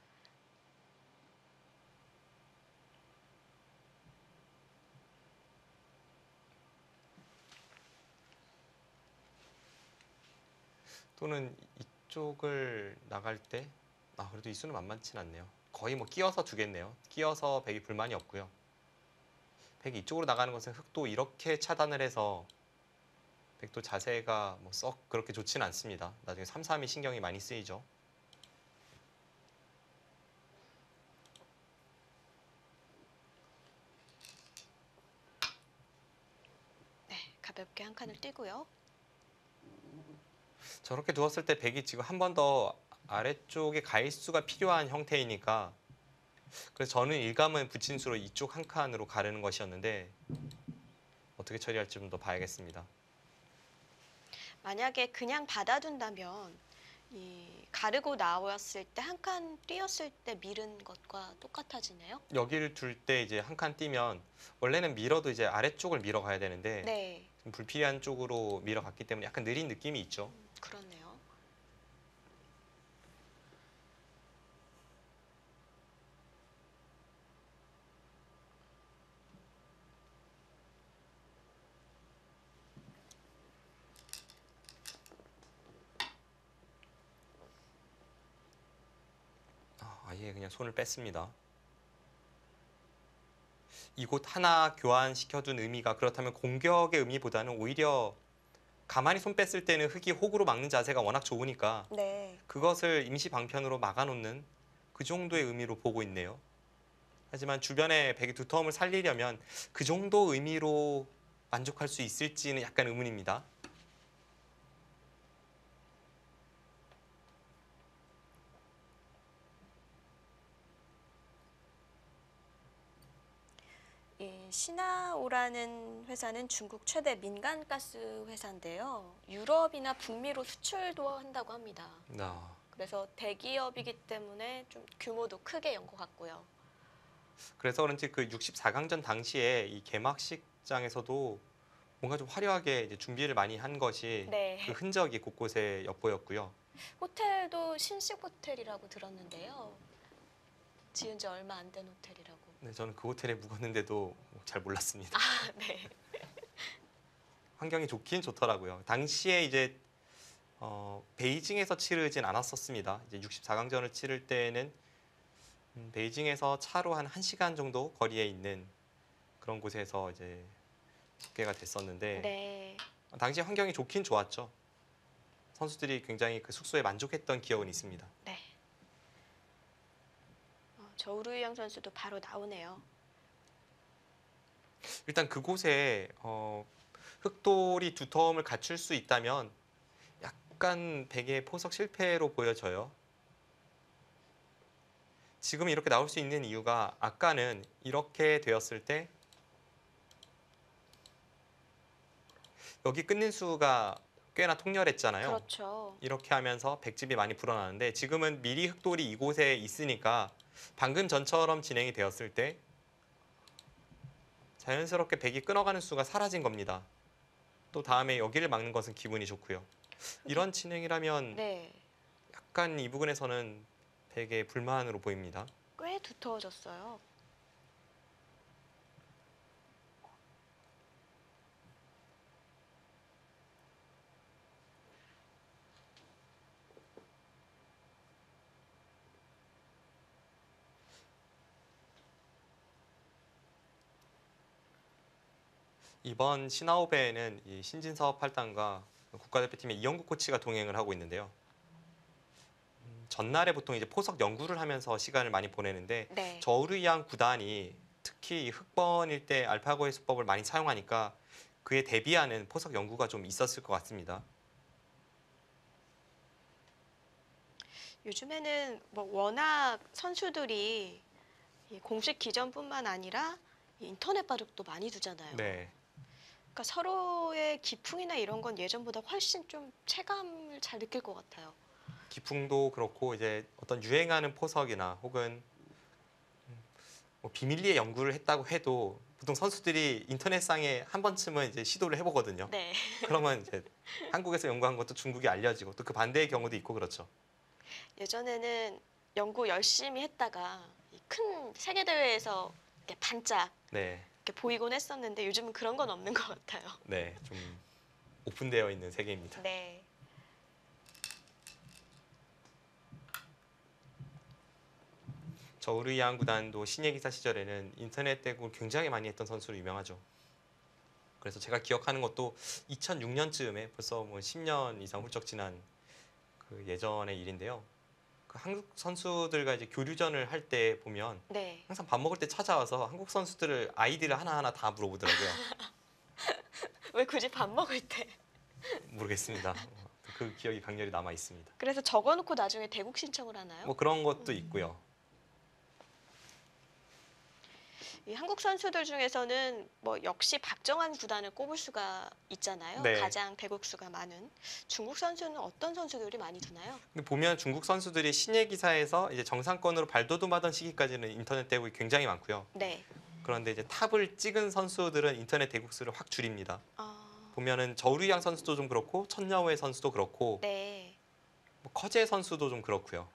[SPEAKER 2] 또는 이쪽을 나갈 때 그래도 이 수는 만만치 않네요. 거의 뭐 끼워서 두겠네요. 끼워서 백이 불만이 없고요. 백이 이쪽으로 나가는 것은 흑도 이렇게 차단을 해서 백도 자세가 뭐 썩 그렇게 좋지는 않습니다. 나중에 3-3이 신경이 많이 쓰이죠.
[SPEAKER 1] 네, 가볍게 한 칸을 띄고요.
[SPEAKER 2] 저렇게 두었을 때 백이 지금 한 번 더 아래쪽에 가일수가 필요한 형태이니까 그래서 저는 일감은 붙인 수로 이쪽 한 칸으로 가르는 것이었는데 어떻게 처리할지 좀 더 봐야겠습니다.
[SPEAKER 1] 만약에 그냥 받아둔다면 이 가르고 나왔을 때 한 칸 띄었을 때 밀은 것과 똑같아지네요.
[SPEAKER 2] 여기를 둘 때 이제 한 칸 띄면 원래는 밀어도 이제 아래쪽을 밀어 가야 되는데
[SPEAKER 1] 네,
[SPEAKER 2] 좀 불필요한 쪽으로 밀어 갔기 때문에 약간 느린 느낌이 있죠.
[SPEAKER 1] 그렇네요.
[SPEAKER 2] 아예 그냥 손을 뺐습니다. 이곳 하나 교환시켜둔 의미가 그렇다면 공격의 의미보다는 오히려 가만히 손 뺐을 때는 흙이 혹으로 막는 자세가 워낙 좋으니까
[SPEAKER 1] 네.
[SPEAKER 2] 그것을 임시 방편으로 막아놓는 그 정도의 의미로 보고 있네요. 하지만 주변에 백의 두터움을 살리려면 그 정도 의미로 만족할 수 있을지는 약간 의문입니다.
[SPEAKER 1] 이 시나오라는 회사는 중국 최대 민간가스 회사인데요. 유럽이나 북미로 수출도 한다고 합니다.
[SPEAKER 2] 아,
[SPEAKER 1] 그래서 대기업이기 때문에 좀 규모도 크게 연 것 같고요.
[SPEAKER 2] 그래서 그런지 그 64강전 당시에 이 개막식장에서도 뭔가 좀 화려하게 이제 준비를 많이 한 것이
[SPEAKER 1] 네.
[SPEAKER 2] 그 흔적이 곳곳에 엿보였고요.
[SPEAKER 1] 호텔도 신식 호텔이라고 들었는데요. 지은 지 얼마 안 된 호텔이라고.
[SPEAKER 2] 네, 저는 그 호텔에 묵었는데도 잘 몰랐습니다.
[SPEAKER 1] 아, 네.
[SPEAKER 2] 환경이 좋긴 좋더라고요. 당시에 이제 베이징에서 치르진 않았었습니다. 이제 64강전을 치를 때는 베이징에서 차로 한 1시간 정도 거리에 있는 그런 곳에서 이제 집계가 됐었는데
[SPEAKER 1] 네.
[SPEAKER 2] 당시 환경이 좋긴 좋았죠. 선수들이 굉장히 그 숙소에 만족했던 기억은 있습니다.
[SPEAKER 1] 네. 저우루이영 선수도 바로 나오네요.
[SPEAKER 2] 일단 그곳에 흑돌이 두터움을 갖출 수 있다면 약간 백의 포석 실패로 보여져요. 지금 이렇게 나올 수 있는 이유가 아까는 이렇게 되었을 때 여기 끊는 수가 꽤나 통렬했잖아요.
[SPEAKER 1] 그렇죠.
[SPEAKER 2] 이렇게 하면서 백집이 많이 불어나는데 지금은 미리 흑돌이 이곳에 있으니까 방금 전처럼 진행이 되었을 때 자연스럽게 백이 끊어가는 수가 사라진 겁니다. 또 다음에 여기를 막는 것은 기분이 좋고요. 이런 진행이라면
[SPEAKER 1] 네.
[SPEAKER 2] 약간 이 부분에서는 백의 불만으로 보입니다.
[SPEAKER 1] 꽤 두터워졌어요.
[SPEAKER 2] 이번 시나오배에는 이 신진사업 할당과 국가대표팀의 이영국 코치가 동행을 하고 있는데요. 전날에 보통 이제 포석 연구를 하면서 시간을 많이 보내는데
[SPEAKER 1] 네.
[SPEAKER 2] 저우르이앙 구단이 특히 이 흑번일 때 알파고의 수법을 많이 사용하니까 그에 대비하는 포석 연구가 좀 있었을 것 같습니다.
[SPEAKER 1] 요즘에는 뭐 워낙 선수들이 이 공식 기전뿐만 아니라 이 인터넷 바둑도 많이 두잖아요.
[SPEAKER 2] 네,
[SPEAKER 1] 그러니까 서로의 기풍이나 이런 건 예전보다 훨씬 좀 체감을 잘 느낄 것 같아요.
[SPEAKER 2] 기풍도 그렇고 이제 어떤 유행하는 포석이나 혹은 뭐 비밀리에 연구를 했다고 해도 보통 선수들이 인터넷상에 한 번쯤은 이제 시도를 해보거든요.
[SPEAKER 1] 네.
[SPEAKER 2] 그러면 이제 한국에서 연구한 것도 중국에 알려지고 또 그 반대의 경우도 있고 그렇죠.
[SPEAKER 1] 예전에는 연구 열심히 했다가 이 큰 세계 대회에서 이렇게 반짝
[SPEAKER 2] 네,
[SPEAKER 1] 이렇게 보이곤 했었는데 요즘은 그런 건 없는 것 같아요.
[SPEAKER 2] 네, 좀 오픈되어 있는 세계입니다.
[SPEAKER 1] 네.
[SPEAKER 2] 저우르이안 구단도 신예 기사 시절에는 인터넷 대국을 굉장히 많이 했던 선수로 유명하죠. 그래서 제가 기억하는 것도 2006년쯤에 벌써 뭐 10년 이상 훌쩍 지난 그 예전의 일인데요. 그 한국 선수들과 이제 교류전을 할 때 보면
[SPEAKER 1] 네.
[SPEAKER 2] 항상 밥 먹을 때 찾아와서 한국 선수들을 아이디를 하나하나 다 물어보더라고요.
[SPEAKER 1] 왜 굳이 밥 먹을 때?
[SPEAKER 2] 모르겠습니다. 그 기억이 강렬히 남아 있습니다.
[SPEAKER 1] 그래서 적어놓고 나중에 대국 신청을 하나요?
[SPEAKER 2] 뭐 그런 것도 있고요.
[SPEAKER 1] 이 한국 선수들 중에서는 뭐 역시 박정환 구단을 꼽을 수가 있잖아요.
[SPEAKER 2] 네.
[SPEAKER 1] 가장 대국 수가 많은. 중국 선수는 어떤 선수들이 많이 두나요?
[SPEAKER 2] 근데 보면 중국 선수들이 신예 기사에서 이제 정상권으로 발돋움하던 시기까지는 인터넷 대국이 굉장히 많고요.
[SPEAKER 1] 네.
[SPEAKER 2] 그런데 이제 탑을 찍은 선수들은 인터넷 대국수를 확 줄입니다.
[SPEAKER 1] 어,
[SPEAKER 2] 보면은 저우리양 선수도 좀 그렇고 천여우의 선수도 그렇고
[SPEAKER 1] 네.
[SPEAKER 2] 뭐 커제 선수도 좀 그렇고요.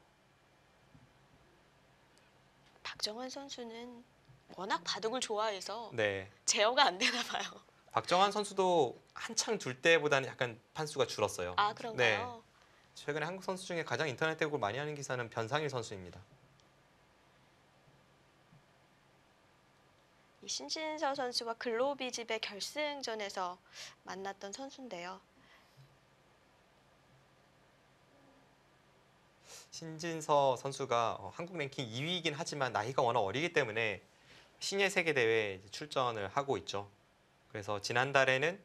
[SPEAKER 1] 박정환 선수는 워낙 바둑을 좋아해서
[SPEAKER 2] 네.
[SPEAKER 1] 제어가 안 되나 봐요.
[SPEAKER 2] 박정환 선수도 한창 둘 때보다는 약간 판수가 줄었어요.
[SPEAKER 1] 아, 그런가요?
[SPEAKER 2] 최근에 한국 선수 중에 가장 인터넷 대국을 많이 하는 기사는 변상일 선수입니다.
[SPEAKER 1] 이 신진서 선수와 글로비집의 결승전에서 만났던 선수인데요.
[SPEAKER 2] 신진서 선수가 한국 랭킹 2위이긴 하지만 나이가 워낙 어리기 때문에 신예 세계 대회에 출전을 하고 있죠. 그래서 지난달에는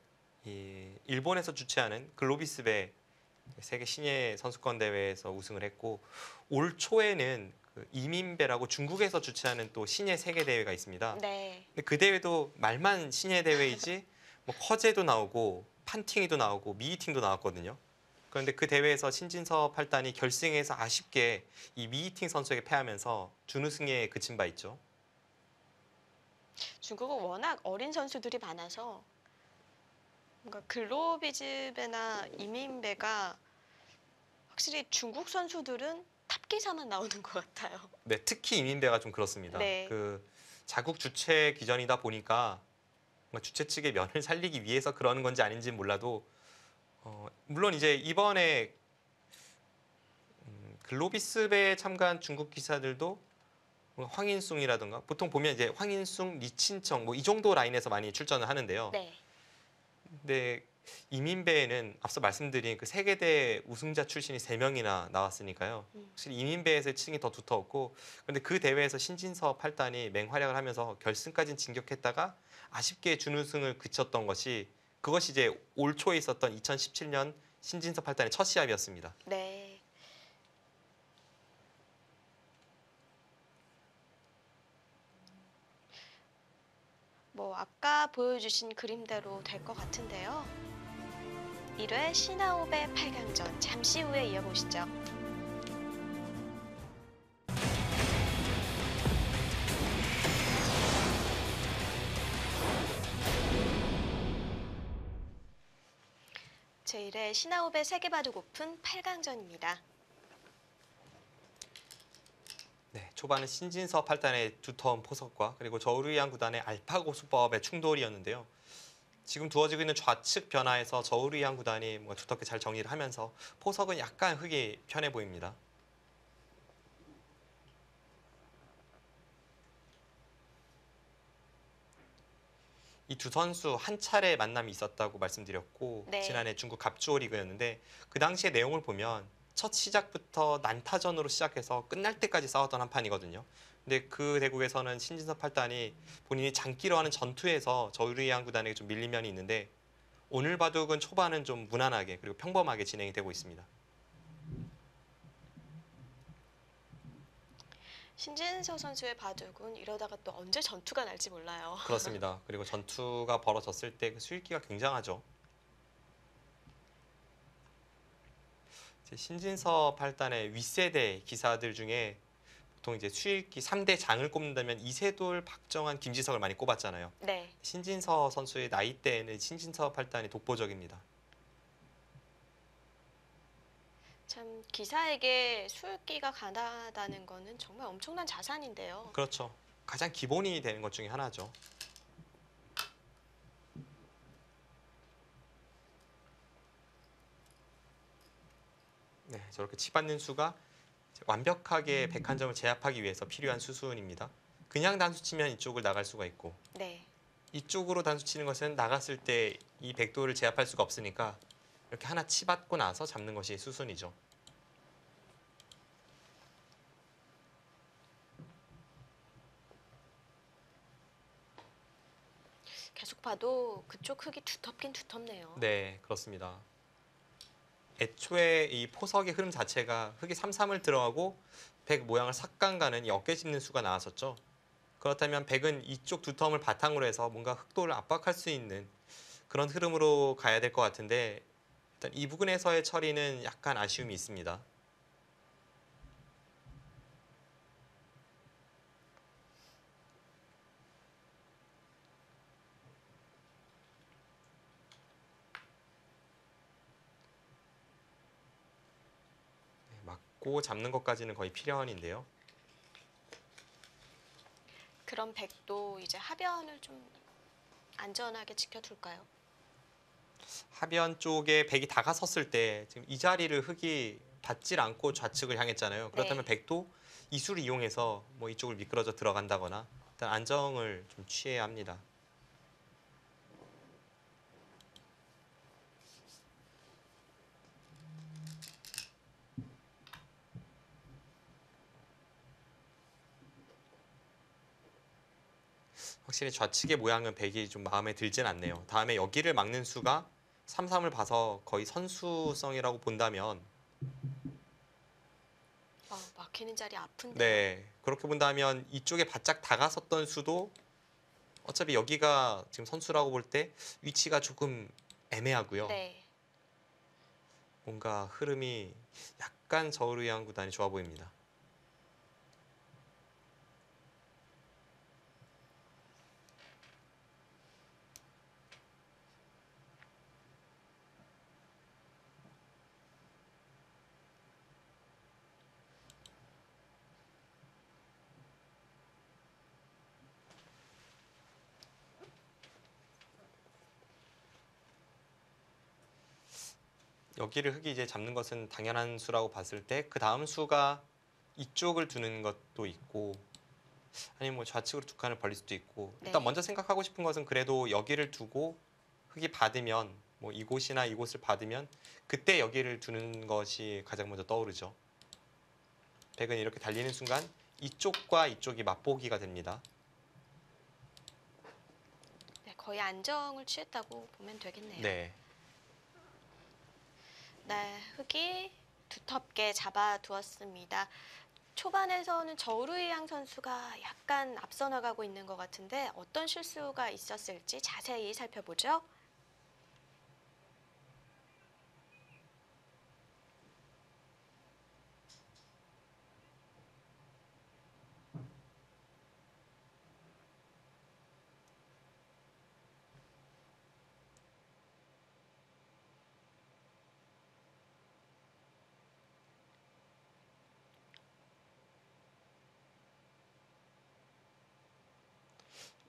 [SPEAKER 2] 이 일본에서 주최하는 글로비스배 세계 신예 선수권 대회에서 우승을 했고, 올 초에는 그 이민배라고 중국에서 주최하는 또 신예 세계 대회가 있습니다.
[SPEAKER 1] 네.
[SPEAKER 2] 근데 그 대회도 말만 신예 대회이지 뭐 커제도 나오고 판팅이도 나오고 미이팅도 나왔거든요. 그런데 그 대회에서 신진서 8단이 결승에서 아쉽게 이 미이팅 선수에게 패하면서 준우승에 그친 바 있죠.
[SPEAKER 1] 중국은 워낙 어린 선수들이 많아서 뭔가 글로비즈배나 이민배가 확실히 중국 선수들은 탑기사만 나오는 것 같아요.
[SPEAKER 2] 네, 특히 이민배가 좀 그렇습니다.
[SPEAKER 1] 네.
[SPEAKER 2] 그 자국 주최 기전이다 보니까 뭔가 주최 측의 면을 살리기 위해서 그러는 건지 아닌지 몰라도 물론 이제 이번에 글로비스배에 참가한 중국 기사들도 뭐 황인숭이라든가 보통 보면 이제 황인숭, 리친청 뭐 이 정도 라인에서 많이 출전을 하는데요.
[SPEAKER 1] 네.
[SPEAKER 2] 근데 이민배에는 앞서 말씀드린 그 세계대 우승자 출신이 3명이나 나왔으니까요. 확실히 이민배에서의 층이 더 두터웠고, 그런데 그 대회에서 신진서 8단이 맹활약을 하면서 결승까지는 진격했다가 아쉽게 준우승을 그쳤던 것이, 그것이 이제 올 초에 있었던 2017년 신진서 8단의 첫 시합이었습니다.
[SPEAKER 1] 네. 뭐 아까 보여주신 그림대로 될 것 같은데요. 1회 시나오배 8강전 잠시 후에 이어보시죠. 제1회 시나오배 세계바둑 오픈 8강전입니다.
[SPEAKER 2] 네, 초반은 신진서 8단의 두터운 포석과 그리고 저우르이안 구단의 알파고 수법의 충돌이었는데요. 지금 두어지고 있는 좌측 변화에서 저우르이안 구단이 뭔가 두텁게 잘 정리를 하면서 포석은 약간 흙이 편해 보입니다. 이 두 선수 한 차례 만남이 있었다고 말씀드렸고,
[SPEAKER 1] 네.
[SPEAKER 2] 지난해 중국 갑주오 리그였는데 그 당시의 내용을 보면 첫 시작부터 난타전으로 시작해서 끝날 때까지 싸웠던 한 판이거든요. 근데 그 대국에서는 신진서 8단이 본인이 장기로 하는 전투에서 저우르이안 구단에게 좀 밀린 면이 있는데, 오늘 바둑은 초반은 좀 무난하게 그리고 평범하게 진행이 되고 있습니다.
[SPEAKER 1] 신진서 선수의 바둑은 이러다가 또 언제 전투가 날지 몰라요.
[SPEAKER 2] 그렇습니다. 그리고 전투가 벌어졌을 때 그 수익기가 굉장하죠. 이제 신진서 8단의 윗세대 기사들 중에 보통 이제 수익기 3대 장을 꼽는다면 이세돌, 박정환, 김지석을 많이 꼽았잖아요.
[SPEAKER 1] 네.
[SPEAKER 2] 신진서 선수의 나이대에는 신진서 8단이 독보적입니다.
[SPEAKER 1] 참 기사에게 수익기가 가다는 거는 정말 엄청난 자산인데요.
[SPEAKER 2] 그렇죠. 가장 기본이 되는 것 중에 하나죠. 네, 저렇게 치받는 수가 완벽하게 101점을 제압하기 위해서 필요한 수순입니다. 그냥 단수 치면 이쪽을 나갈 수가 있고,
[SPEAKER 1] 네.
[SPEAKER 2] 이쪽으로 단수 치는 것은 나갔을 때 이 백도를 제압할 수가 없으니까 이렇게 하나 치받고 나서 잡는 것이 수순이죠.
[SPEAKER 1] 계속 봐도 그쪽 흙이 두텁긴 두텁네요.
[SPEAKER 2] 네, 그렇습니다. 애초에 이 포석의 흐름 자체가 흙이 3-3을 들어가고 백 모양을 삭감 가는 이 어깨 짚는 수가 나왔었죠. 그렇다면 백은 이쪽 두텀을 바탕으로 해서 뭔가 흑도를 압박할 수 있는 그런 흐름으로 가야 될 것 같은데, 일단 이 부분에서의 처리는 약간 아쉬움이 있습니다. 네, 맞고 잡는 것까지는 거의 필연인데요.
[SPEAKER 1] 그런 백도 이제 하변을 좀 안전하게 지켜둘까요?
[SPEAKER 2] 하변 쪽에 백이 다가섰을 때 지금 이 자리를 흙이 닿질 않고 좌측을 향했잖아요. 그렇다면
[SPEAKER 1] 네.
[SPEAKER 2] 백도 이수를 이용해서 뭐 이쪽을 미끄러져 들어간다거나 일단 안정을 좀 취해야 합니다. 확실히 좌측의 모양은 백이 좀 마음에 들진 않네요. 다음에 여기를 막는 수가 3, 3을 봐서 거의 선수성이라고 본다면
[SPEAKER 1] 막히는 자리 아픈데요.
[SPEAKER 2] 네, 그렇게 본다면 이쪽에 바짝 다가섰던 수도 어차피 여기가 지금 선수라고 볼 때 위치가 조금 애매하고요.
[SPEAKER 1] 네.
[SPEAKER 2] 뭔가 흐름이 약간 저우르이한 구단이 좋아 보입니다. 여기를 흙이 이제 잡는 것은 당연한 수라고 봤을 때 그 다음 수가 이쪽을 두는 것도 있고 아니면 뭐 좌측으로 두 칸을 벌릴 수도 있고 일단
[SPEAKER 1] 네.
[SPEAKER 2] 먼저 생각하고 싶은 것은 그래도 여기를 두고 흙이 받으면 뭐 이곳이나 이곳을 받으면 그때 여기를 두는 것이 가장 먼저 떠오르죠. 백은 이렇게 달리는 순간 이쪽과 이쪽이 맞보기가 됩니다.
[SPEAKER 1] 네, 거의 안정을 취했다고 보면 되겠네요.
[SPEAKER 2] 네.
[SPEAKER 1] 네, 흙이 두텁게 잡아두었습니다. 초반에서는 저우르이양 선수가 약간 앞서 나가고 있는 것 같은데 어떤 실수가 있었을지 자세히 살펴보죠.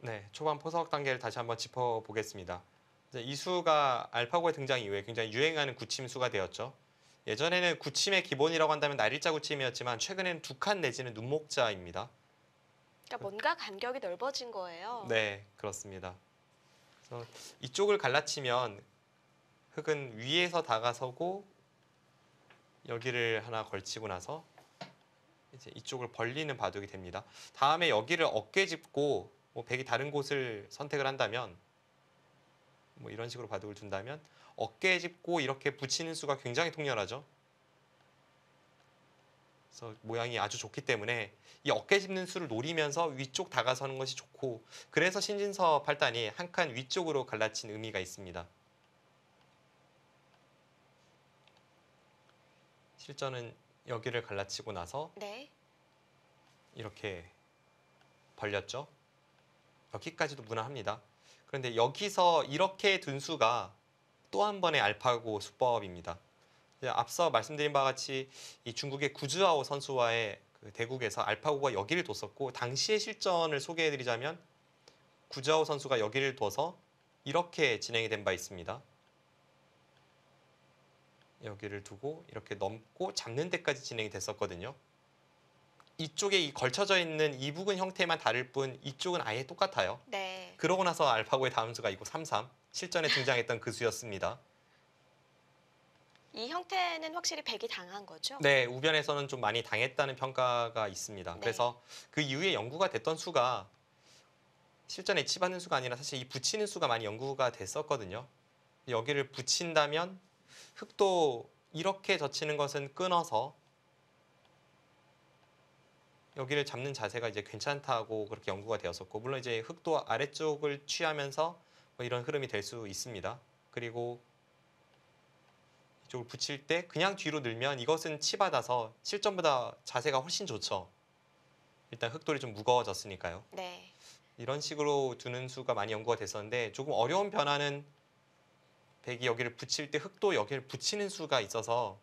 [SPEAKER 2] 네, 초반 포석 단계를 다시 한번 짚어보겠습니다. 이제 이 수가 알파고의 등장 이후에 굉장히 유행하는 굳힘수가 되었죠. 예전에는 굳힘의 기본이라고 한다면 날일자 굳힘이었지만 최근에는 두 칸 내지는 눈목자입니다.
[SPEAKER 1] 그러니까 뭔가 간격이 넓어진 거예요.
[SPEAKER 2] 네, 그렇습니다. 그래서 이쪽을 갈라치면 흙은 위에서 다가서고 여기를 하나 걸치고 나서 이제 이쪽을 벌리는 바둑이 됩니다. 다음에 여기를 어깨 짚고 뭐 백이 다른 곳을 선택을 한다면 뭐 이런 식으로 바둑을 둔다면 어깨 짚고 이렇게 붙이는 수가 굉장히 통렬하죠. 그래서 모양이 아주 좋기 때문에 이 어깨 짚는 수를 노리면서 위쪽 다가서는 것이 좋고 그래서 신진서 8단이 한 칸 위쪽으로 갈라친 의미가 있습니다. 실전은 여기를 갈라치고 나서
[SPEAKER 1] 네.
[SPEAKER 2] 이렇게 벌렸죠. 여기까지도 무난합니다. 그런데 여기서 이렇게 둔 수가 또 한 번의 알파고 수법입니다. 이제 앞서 말씀드린 바와 같이 이 중국의 구즈아오 선수와의 그 대국에서 알파고가 여기를 뒀었고 당시의 실전을 소개해드리자면 구즈아오 선수가 여기를 둬서 이렇게 진행이 된 바 있습니다. 여기를 두고 이렇게 넘고 잡는 데까지 진행이 됐었거든요. 이쪽에 이 걸쳐져 있는 이 부분 형태만 다를 뿐 이쪽은 아예 똑같아요.
[SPEAKER 1] 네.
[SPEAKER 2] 그러고 나서 알파고의 다음 수가 이거 3-3 실전에 등장했던 그 수였습니다.
[SPEAKER 1] 이 형태는 확실히 백이 당한 거죠?
[SPEAKER 2] 네, 우변에서는 좀 많이 당했다는 평가가 있습니다.
[SPEAKER 1] 네.
[SPEAKER 2] 그래서 그 이후에 연구가 됐던 수가 실전에 치받는 수가 아니라 사실 이 붙이는 수가 많이 연구가 됐었거든요. 여기를 붙인다면 흙도 이렇게 젖히는 것은 끊어서 여기를 잡는 자세가 이제 괜찮다고 그렇게 연구가 되었었고 물론 이제 흙도 아래쪽을 취하면서 뭐 이런 흐름이 될 수 있습니다. 그리고 이쪽을 붙일 때 그냥 뒤로 늘면 이것은 치받아서 실전보다 자세가 훨씬 좋죠. 일단 흙돌이 좀 무거워졌으니까요.
[SPEAKER 1] 네.
[SPEAKER 2] 이런 식으로 두는 수가 많이 연구가 됐었는데 조금 어려운 변화는 백이 여기를 붙일 때 흙도 여기를 붙이는 수가 있어서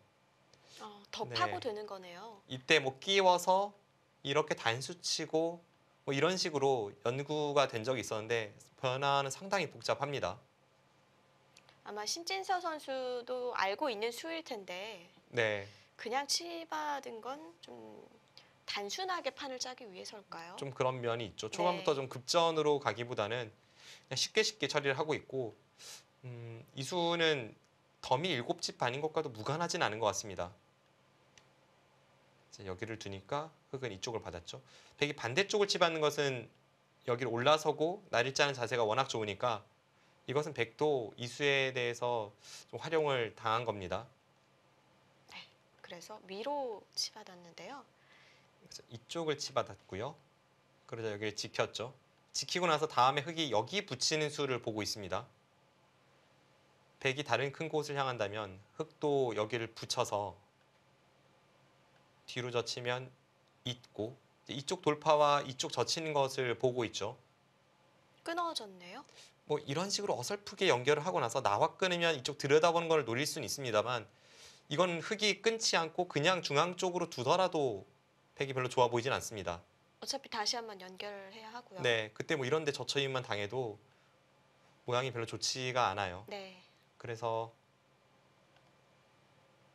[SPEAKER 1] 더
[SPEAKER 2] 네.
[SPEAKER 1] 파고드는 거네요.
[SPEAKER 2] 이때 뭐 끼워서 이렇게 단수 치고 뭐 이런 식으로 연구가 된 적이 있었는데 변화는 상당히 복잡합니다.
[SPEAKER 1] 아마 신진서 선수도 알고 있는 수일 텐데
[SPEAKER 2] 네,
[SPEAKER 1] 그냥 치받은 건 좀 단순하게 판을 짜기 위해서일까요?
[SPEAKER 2] 좀 그런 면이 있죠. 초반부터
[SPEAKER 1] 네.
[SPEAKER 2] 좀 급전으로 가기보다는 그냥 쉽게 처리를 하고 있고 이 수는 덤이 7집 반인 것과도 무관하진 않은 것 같습니다. 이제 여기를 두니까 흙은 이쪽을 받았죠. 백이 반대쪽을 치받는 것은 여기를 올라서고 날일 자는 자세가 워낙 좋으니까 이것은 백도 이 수에 대해서 좀 활용을 당한 겁니다.
[SPEAKER 1] 그래서 위로 치받았는데요.
[SPEAKER 2] 그래서 이쪽을 치받았고요. 그러자 여기를 지켰죠. 지키고 나서 다음에 흑이 여기 붙이는 수를 보고 있습니다. 백이 다른 큰 곳을 향한다면 흑도 여기를 붙여서 뒤로 젖히면 있고 이쪽 돌파와 이쪽 젖히는 것을 보고 있죠.
[SPEAKER 1] 끊어졌네요.
[SPEAKER 2] 뭐 이런 식으로 어설프게 연결을 하고 나서 나와 끊으면 이쪽 들여다보는 걸 노릴 수는 있습니다만 이건 흑이 끊지 않고 그냥 중앙 쪽으로 두더라도 백이 별로 좋아 보이진 않습니다.
[SPEAKER 1] 어차피 다시 한번 연결해야 하고요.
[SPEAKER 2] 네, 그때 뭐 이런 데 젖혀임만 당해도 모양이 별로 좋지가 않아요.
[SPEAKER 1] 네.
[SPEAKER 2] 그래서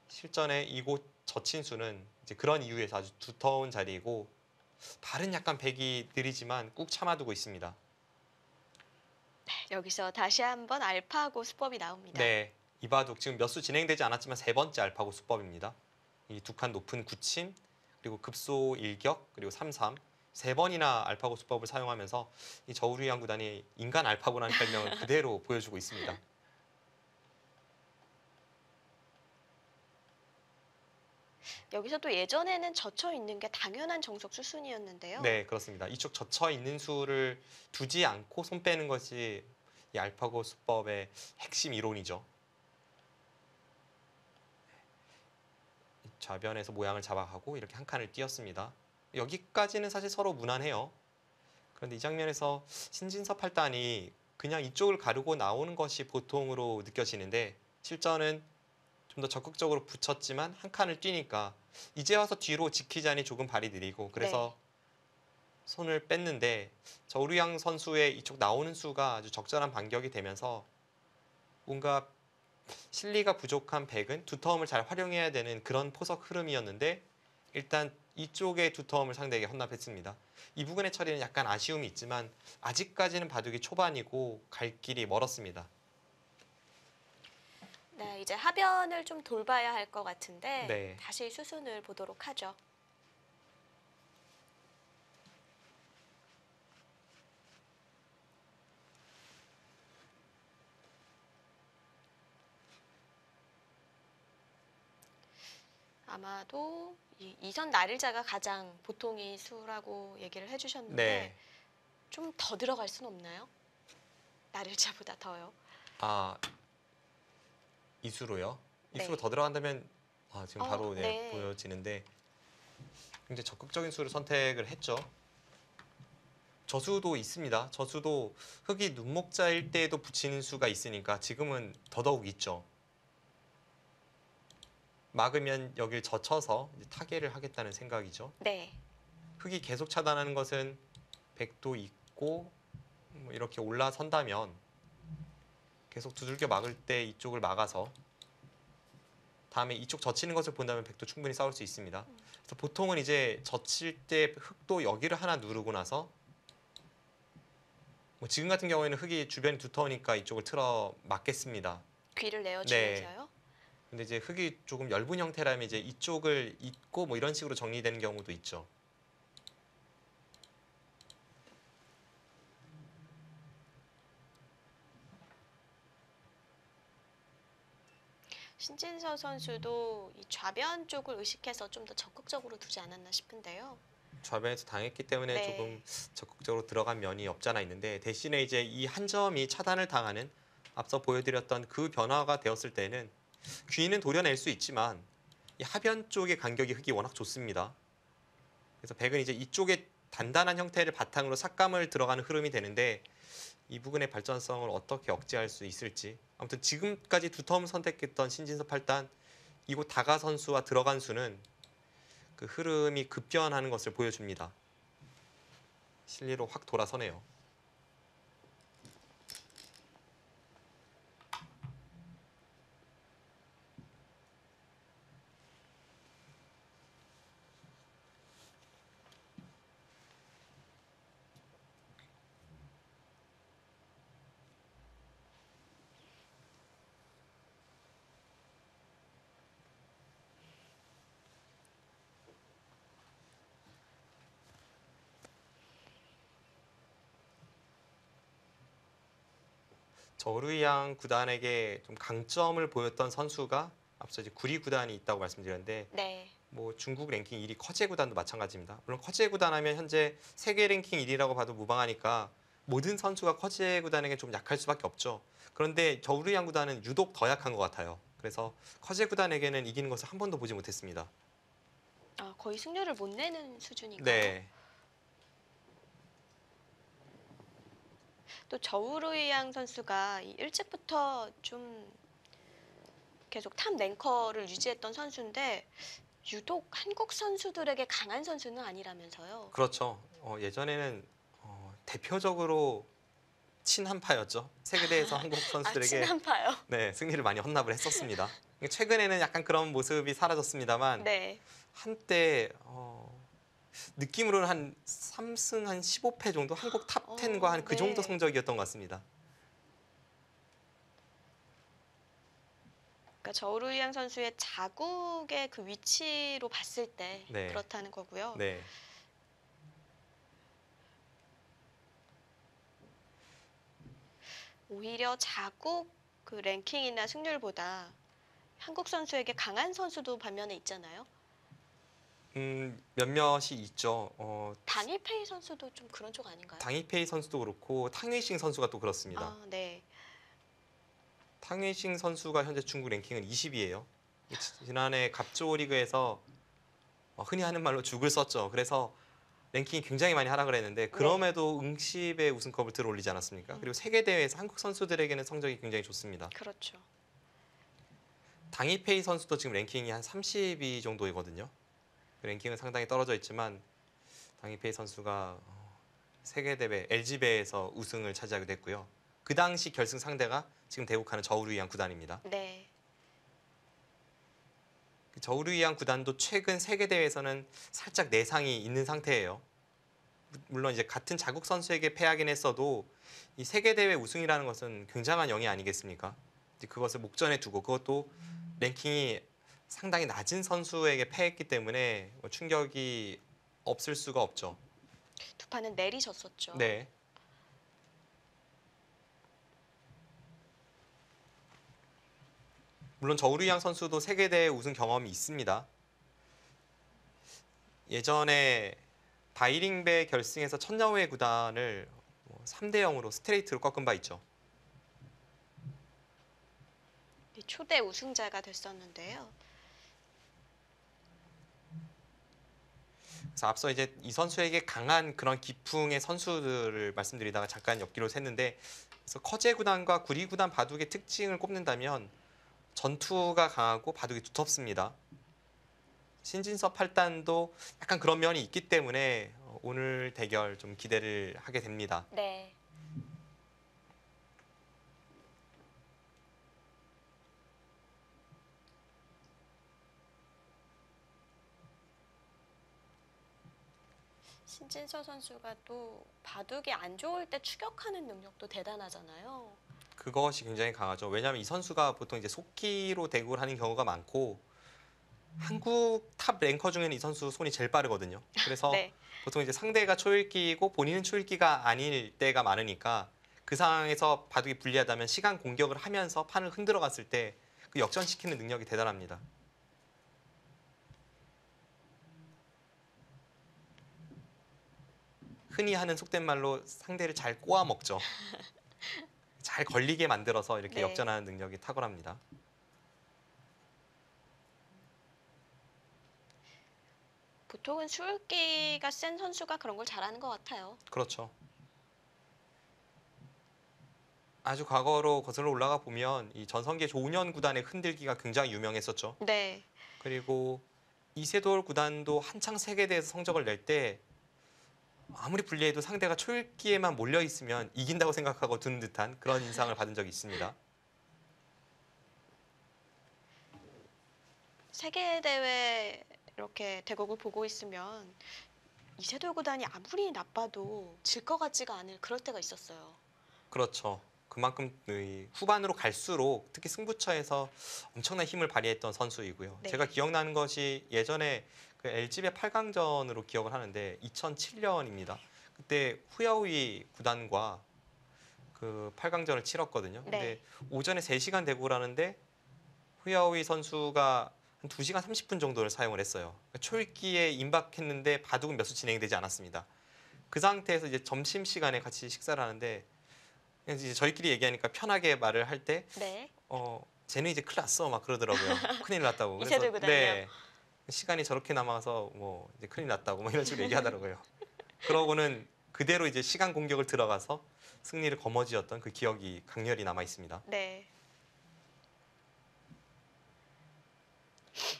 [SPEAKER 2] 실전에 이곳 젖힌 수는 이제 그런 이유에서 아주 두터운 자리이고 발은 약간 백이 느리지만 꾹 참아두고 있습니다.
[SPEAKER 1] 여기서 다시 한번 알파고 수법이 나옵니다.
[SPEAKER 2] 네, 이바둑 지금 몇 수 진행되지 않았지만 세 번째 알파고 수법입니다. 이 두 칸 높은 굳힘 그리고 급소 일격 그리고 삼삼 세 번이나 알파고 수법을 사용하면서 이 저우리양 구단이 인간 알파고라는 별명을 그대로 보여주고 있습니다.
[SPEAKER 1] 여기서 또 예전에는 젖혀 있는 게 당연한 정석 수순이었는데요.
[SPEAKER 2] 네, 그렇습니다. 이쪽 젖혀 있는 수를 두지 않고 손 빼는 것이 이 알파고 수법의 핵심 이론이죠. 좌변에서 모양을 잡아가고 이렇게 한 칸을 띄었습니다. 여기까지는 사실 서로 무난해요. 그런데 이 장면에서 신진섭 팔단이 그냥 이쪽을 가르고 나오는 것이 보통으로 느껴지는데 실전은 좀 더 적극적으로 붙였지만 한 칸을 뛰니까 이제 와서 뒤로 지키자니 조금 발이 느리고 그래서
[SPEAKER 1] 네.
[SPEAKER 2] 손을 뺐는데 저우리양 선수의 이쪽 나오는 수가 아주 적절한 반격이 되면서 뭔가 실리가 부족한 백은 두터움을 잘 활용해야 되는 그런 포석 흐름이었는데 일단 이쪽의 두터움을 상대에게 헌납했습니다. 이 부분의 처리는 약간 아쉬움이 있지만 아직까지는 바둑이 초반이고 갈 길이 멀었습니다.
[SPEAKER 1] 네, 이제 하변을 좀 돌봐야 할 것 같은데
[SPEAKER 2] 네.
[SPEAKER 1] 다시 수순을 보도록 하죠. 아마도 이 이선 날일자가 가장 보통의 수라고 얘기를 해주셨는데
[SPEAKER 2] 네.
[SPEAKER 1] 좀 더 들어갈 순 없나요? 날일자보다 더요.
[SPEAKER 2] 아, 이수로요? 이수로
[SPEAKER 1] 네.
[SPEAKER 2] 더 들어간다면 지금 바로
[SPEAKER 1] 네.
[SPEAKER 2] 보여지는데 굉장히 적극적인 수를 선택을 했죠. 저수도 있습니다. 저수도 흑이 눈목자일 때에도 붙이는 수가 있으니까 지금은 더더욱 있죠. 막으면 여길 젖혀서 이제 타개를 하겠다는 생각이죠.
[SPEAKER 1] 네.
[SPEAKER 2] 흑이 계속 차단하는 것은 백도 있고 뭐 이렇게 올라선다면 계속 두들겨 막을 때 이쪽을 막아서 다음에 이쪽 젖히는 것을 본다면 백도 충분히 싸울 수 있습니다. 그래서 보통은 이제 젖힐 때 흑도 여기를 하나 누르고 나서 뭐 지금 같은 경우에는 흑이 주변이 두터우니까 이쪽을 틀어 막겠습니다.
[SPEAKER 1] 귀를 내어주면서요.
[SPEAKER 2] 근데 이제 흑이 조금 엷은 형태라면 이제 이쪽을 잇고 뭐 이런 식으로 정리되는 경우도 있죠.
[SPEAKER 1] 신진서 선수도 이 좌변 쪽을 의식해서 좀 더 적극적으로 두지 않았나 싶은데요.
[SPEAKER 2] 좌변에서 당했기 때문에
[SPEAKER 1] 네.
[SPEAKER 2] 조금 적극적으로 들어간 면이 없지 않아 있는데 대신에 이제 이 한 점이 차단을 당하는 앞서 보여드렸던 그 변화가 되었을 때는 귀는 도려낼 수 있지만 이 하변 쪽의 간격이 흑이 워낙 좋습니다. 그래서 백은 이제 이쪽에 단단한 형태를 바탕으로 삭감을 들어가는 흐름이 되는데 이 부분의 발전성을 어떻게 억제할 수 있을지 아무튼 지금까지 두텀 선택했던 신진섭 8단 이곳 다가 선수와 들어간 수는 그 흐름이 급변하는 것을 보여줍니다. 실리로 확 돌아서네요. 저우루이양 구단에게 좀 강점을 보였던 선수가 앞서 이제 구리 구단이 있다고 말씀드렸는데
[SPEAKER 1] 네.
[SPEAKER 2] 뭐 중국 랭킹 1위 커제 구단도 마찬가지입니다. 물론 커제 구단 하면 현재 세계 랭킹 1위라고 봐도 무방하니까 모든 선수가 커제 구단에게 좀 약할 수밖에 없죠. 그런데 저우루이양 구단은 유독 더 약한 것 같아요. 그래서 커제 구단에게는 이기는 것을 한 번도 보지 못했습니다.
[SPEAKER 1] 아, 거의 승률을 못 내는 수준인가요?
[SPEAKER 2] 네,
[SPEAKER 1] 또 저우루이양 선수가 일찍부터 좀 계속 탑 랭커를 유지했던 선수인데 유독 한국 선수들에게 강한 선수는 아니라면서요.
[SPEAKER 2] 그렇죠. 예전에는 대표적으로 친한파였죠. 세계대회에서 한국
[SPEAKER 1] 아,
[SPEAKER 2] 선수들에게
[SPEAKER 1] 친한파요.
[SPEAKER 2] 네, 승리를 많이 헌납을 했었습니다. 최근에는 약간 그런 모습이 사라졌습니다만
[SPEAKER 1] 네.
[SPEAKER 2] 한때 느낌으로는 한 3승 한 15패 정도 한국 탑 10과 한 그 정도
[SPEAKER 1] 네.
[SPEAKER 2] 성적이었던 것 같습니다.
[SPEAKER 1] 그러니까 저우루이양 선수의 자국의 그 위치로 봤을 때
[SPEAKER 2] 네.
[SPEAKER 1] 그렇다는 거고요.
[SPEAKER 2] 네.
[SPEAKER 1] 오히려 자국 그 랭킹이나 승률보다 한국 선수에게 강한 선수도 반면에 있잖아요.
[SPEAKER 2] 몇몇이 있죠.
[SPEAKER 1] 당일페이 선수도 좀 그런 쪽 아닌가요?
[SPEAKER 2] 당이페이 선수도 그렇고 탕웨이싱 선수가 또 그렇습니다.
[SPEAKER 1] 아, 네.
[SPEAKER 2] 탕웨이싱 선수가 현재 중국 랭킹은 20위예요. 지난해 갑조 리그에서 흔히 하는 말로 죽을 썼죠. 그래서 랭킹이 굉장히 많이 하락을 했는데 그럼에도 응시의 우승컵을 들어올리지 않았습니까? 그리고 세계 대회에서 한국 선수들에게는 성적이 굉장히 좋습니다.
[SPEAKER 1] 그렇죠.
[SPEAKER 2] 당이페이 선수도 지금 랭킹이 한 30위 정도이거든요. 그 랭킹은 상당히 떨어져 있지만 당이페이 선수가 세계 대회 LG배에서 우승을 차지하게 됐고요. 그 당시 결승 상대가 지금 대국하는 저우루이양 구단입니다.
[SPEAKER 1] 네.
[SPEAKER 2] 그 저우루이양 구단도 최근 세계 대회에서는 살짝 내상이 있는 상태예요. 물론 이제 같은 자국 선수에게 패하긴 했어도 이 세계 대회 우승이라는 것은 굉장한 영예 아니겠습니까? 이제 그것을 목전에 두고 그것도 랭킹이 상당히 낮은 선수에게 패했기 때문에 뭐 충격이 없을 수가 없죠.
[SPEAKER 1] 두 판은 내리셨었죠.
[SPEAKER 2] 네. 물론 저우루이양 선수도 세계 대회 우승 경험이 있습니다. 예전에 바이링배 결승에서 천여우의 구단을 3대 0으로 스트레이트로 꺾은 바 있죠.
[SPEAKER 1] 초대 우승자가 됐었는데요.
[SPEAKER 2] 그래서 앞서 이제 이 선수에게 강한 그런 기풍의 선수들을 말씀드리다가 잠깐 옆길로 샜는데, 그래서 커제 구단과 구리 구단 바둑의 특징을 꼽는다면 전투가 강하고 바둑이 두텁습니다. 신진섭 8단도 약간 그런 면이 있기 때문에 오늘 대결 좀 기대를 하게 됩니다.
[SPEAKER 1] 네. 신진서 선수가 또 바둑이 안 좋을 때 추격하는 능력도 대단하잖아요.
[SPEAKER 2] 그것이 굉장히 강하죠. 왜냐하면 이 선수가 보통 이제 속기로 대구를 하는 경우가 많고 한국 탑 랭커 중에는 이 선수 손이 제일 빠르거든요. 그래서
[SPEAKER 1] 네.
[SPEAKER 2] 보통 이제 상대가 초읽기이고 본인은 초읽기가 아닐 때가 많으니까 그 상황에서 바둑이 불리하다면 시간 공격을 하면서 판을 흔들어 갔을 때 그 역전시키는 능력이 대단합니다. 흔히 하는 속된 말로 상대를 잘 꼬아 먹죠. 잘 걸리게 만들어서 이렇게
[SPEAKER 1] 네.
[SPEAKER 2] 역전하는 능력이 탁월합니다.
[SPEAKER 1] 보통은 수울기가 센 선수가 그런 걸 잘하는 것 같아요.
[SPEAKER 2] 그렇죠. 아주 과거로 거슬러 올라가 보면 이 전성기 조은현 구단의 흔들기가 굉장히 유명했었죠.
[SPEAKER 1] 네.
[SPEAKER 2] 그리고 이세돌 구단도 한창 세계대회에서 성적을 낼 때 아무리 불리해도 상대가 초읽기에만 몰려 있으면 이긴다고 생각하고 두는 듯한 그런 인상을 받은 적이 있습니다.
[SPEAKER 1] 세계 대회 이렇게 대국을 보고 있으면 이세돌 구단이 아무리 나빠도 질 것 같지가 않을 그럴 때가 있었어요.
[SPEAKER 2] 그렇죠. 그만큼 이 후반으로 갈수록 특히 승부처에서 엄청난 힘을 발휘했던 선수이고요.
[SPEAKER 1] 네.
[SPEAKER 2] 제가 기억나는 것이 예전에 그 LG배 8강전으로 기억을 하는데 2007년입니다. 그때 후야오이 구단과 그 8강전을 치렀거든요. 근데
[SPEAKER 1] 네.
[SPEAKER 2] 오전에 3시간 대구를 하는데 후야오이 선수가 한 2시간 30분 정도를 사용을 했어요. 그러니까 초읽기에 임박했는데 바둑은 몇 수 진행되지 않았습니다. 그 상태에서 이제 점심 시간에 같이 식사를 하는데 그냥 이제 저희끼리 얘기하니까 편하게 말을 할 때
[SPEAKER 1] 네.
[SPEAKER 2] 쟤는 이제 큰일 났어 막 그러더라고요. 큰일 났다고.
[SPEAKER 1] 이세
[SPEAKER 2] 그래서
[SPEAKER 1] 들고 다녀.
[SPEAKER 2] 네. 시간이 저렇게 남아서 뭐 이제 큰일 났다고 뭐 이런 식으로 얘기하더라고요. 그러고는 그대로 이제 시간 공격을 들어가서 승리를 거머쥐었던 그 기억이 강렬히 남아 있습니다.
[SPEAKER 1] 네.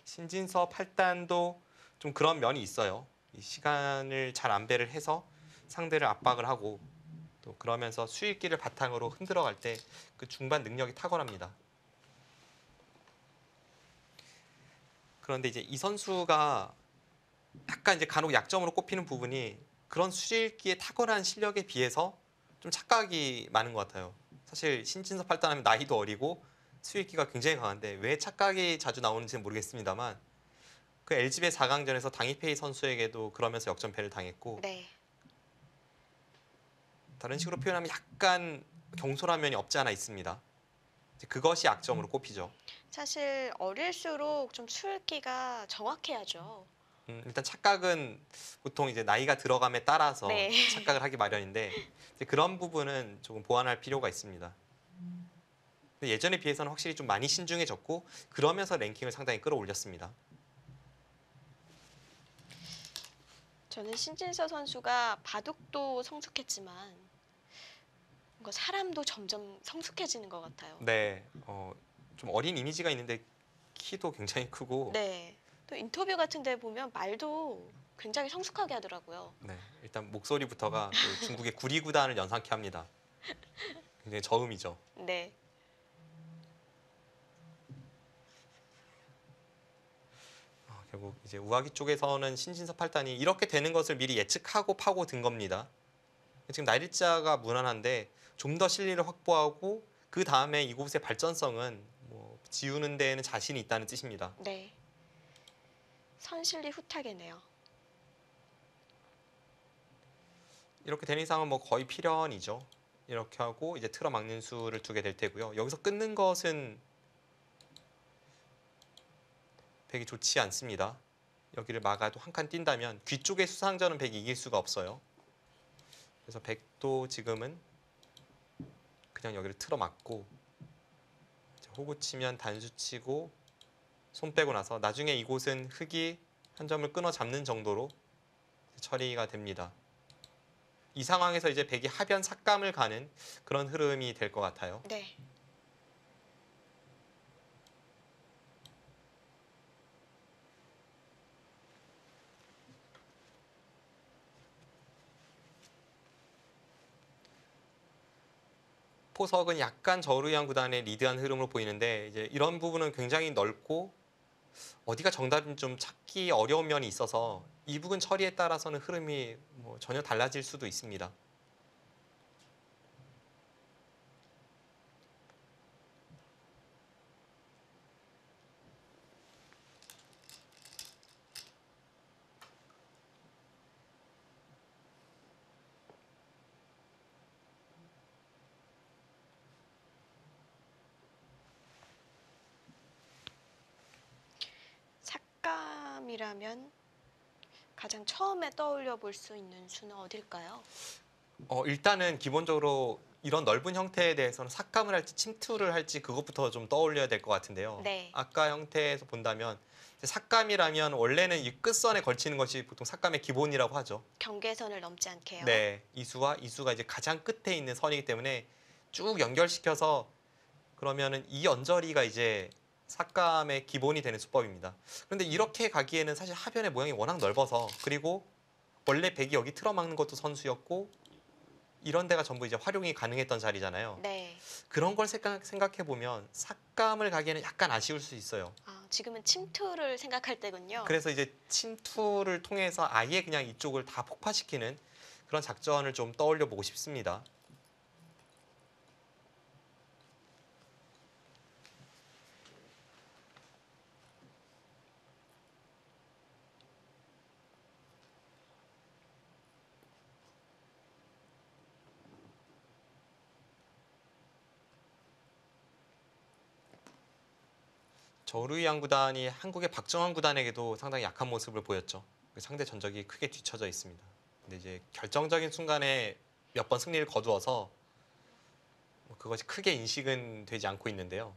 [SPEAKER 2] 신진서 8단도 좀 그런 면이 있어요. 이 시간을 잘 안배를 해서 상대를 압박을 하고 또 그러면서 수익기를 바탕으로 흔들어갈 때 그 중반 능력이 탁월합니다. 그런데 이제 이 선수가 약간 이제 간혹 약점으로 꼽히는 부분이 그런 수익기의 탁월한 실력에 비해서 좀 착각이 많은 것 같아요. 사실 신진서 8단 하면 나이도 어리고 수익기가 굉장히 강한데 왜 착각이 자주 나오는지는 모르겠습니다만 그 LG배 4강전에서 당이페이 선수에게도 그러면서 역전패를 당했고
[SPEAKER 1] 네.
[SPEAKER 2] 다른 식으로 표현하면 약간 경솔한 면이 없지 않아 있습니다. 이제 그것이 약점으로 꼽히죠.
[SPEAKER 1] 사실 어릴수록 좀 수읽기가 정확해야죠.
[SPEAKER 2] 일단 착각은 보통 이제 나이가 들어감에 따라서
[SPEAKER 1] 네.
[SPEAKER 2] 착각을 하기 마련인데 이제 그런 부분은 조금 보완할 필요가 있습니다. 근데 예전에 비해서는 확실히 좀 많이 신중해졌고 그러면서 랭킹을 상당히 끌어올렸습니다.
[SPEAKER 1] 저는 신진서 선수가 바둑도 성숙했지만 뭔가 사람도 점점 성숙해지는 것 같아요.
[SPEAKER 2] 네, 좀 어린 이미지가 있는데 키도 굉장히 크고
[SPEAKER 1] 네. 또 인터뷰 같은 데 보면 말도 굉장히 성숙하게 하더라고요.
[SPEAKER 2] 네, 일단 목소리부터가 그 중국의 구리구단을 연상케 합니다. 굉장히 저음이죠.
[SPEAKER 1] 네.
[SPEAKER 2] 결국 이제 우아기 쪽에서는 신진서 8단이 이렇게 되는 것을 미리 예측하고 파고든 겁니다. 지금 날일자가 무난한데 좀 더 실리를 확보하고 그 다음에 이곳의 발전성은 뭐 지우는 데에는 자신이 있다는 뜻입니다.
[SPEAKER 1] 네. 선실리 후타게네요.
[SPEAKER 2] 이렇게 된 이상은 뭐 거의 필연이죠. 이렇게 하고 이제 틀어막는 수를 두게 될 테고요. 여기서 끊는 것은 백이 좋지 않습니다. 여기를 막아도 한 칸 뛴다면 귀 쪽의 수상전은 백이 이길 수가 없어요. 그래서 백도 지금은 그냥 여기를 틀어막고 호구 치면 단수 치고 손 빼고 나서 나중에 이곳은 흙이 한 점을 끊어 잡는 정도로 처리가 됩니다. 이 상황에서 이제 백이 하변 삭감을 가는 그런 흐름이 될 것 같아요.
[SPEAKER 1] 네.
[SPEAKER 2] 포석은 약간 저루양 구단의 리드한 흐름으로 보이는데 이제 이런 부분은 굉장히 넓고 어디가 정답인지 좀 찾기 어려운 면이 있어서 이 부분 처리에 따라서는 흐름이 뭐 전혀 달라질 수도 있습니다.
[SPEAKER 1] 삭감이라면 가장 처음에 떠올려 볼 수 있는 수는 어딜까요?
[SPEAKER 2] 일단은 기본적으로 이런 넓은 형태에 대해서는 삭감을 할지 침투를 할지 그것부터 좀 떠올려야 될 것 같은데요.
[SPEAKER 1] 네.
[SPEAKER 2] 아까 형태에서 본다면 이제 삭감이라면 원래는 이 끝선에 걸치는 것이 보통 삭감의 기본이라고 하죠.
[SPEAKER 1] 경계선을 넘지 않게요.
[SPEAKER 2] 네, 이수와 이수가 이제 가장 끝에 있는 선이기 때문에 쭉 연결시켜서 그러면은 이 언저리가 이제 삭감의 기본이 되는 수법입니다. 그런데 이렇게 가기에는 사실 하변의 모양이 워낙 넓어서 그리고 원래 백이 여기 틀어막는 것도 선수였고 이런 데가 전부 이제 활용이 가능했던 자리잖아요.
[SPEAKER 1] 네.
[SPEAKER 2] 그런 걸 생각해 보면 삭감을 가기에는 약간 아쉬울 수 있어요.
[SPEAKER 1] 지금은 침투를 생각할 때군요.
[SPEAKER 2] 그래서 이제 침투를 통해서 아예 그냥 이쪽을 다 폭파시키는 그런 작전을 좀 떠올려 보고 싶습니다. 저우루이안 구단이 한국의 박정환 구단에게도 상당히 약한 모습을 보였죠. 상대 전적이 크게 뒤처져 있습니다. 근데 이제 결정적인 순간에 몇 번 승리를 거두어서 뭐 그것이 크게 인식은 되지 않고 있는데요.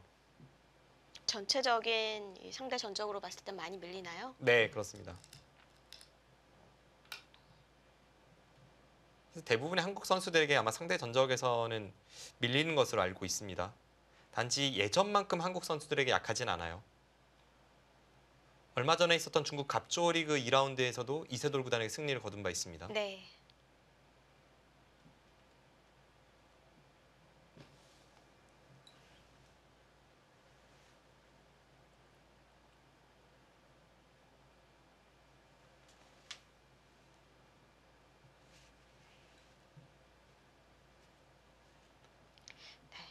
[SPEAKER 1] 전체적인 이 상대 전적으로 봤을 때 많이 밀리나요?
[SPEAKER 2] 네, 그렇습니다. 그래서 대부분의 한국 선수들에게 아마 상대 전적에서는 밀리는 것으로 알고 있습니다. 단지 예전만큼 한국 선수들에게 약하진 않아요. 얼마 전에 있었던 중국 갑조 리그 2라운드에서도 이세돌 구단에게 승리를 거둔 바 있습니다.
[SPEAKER 1] 네. 네,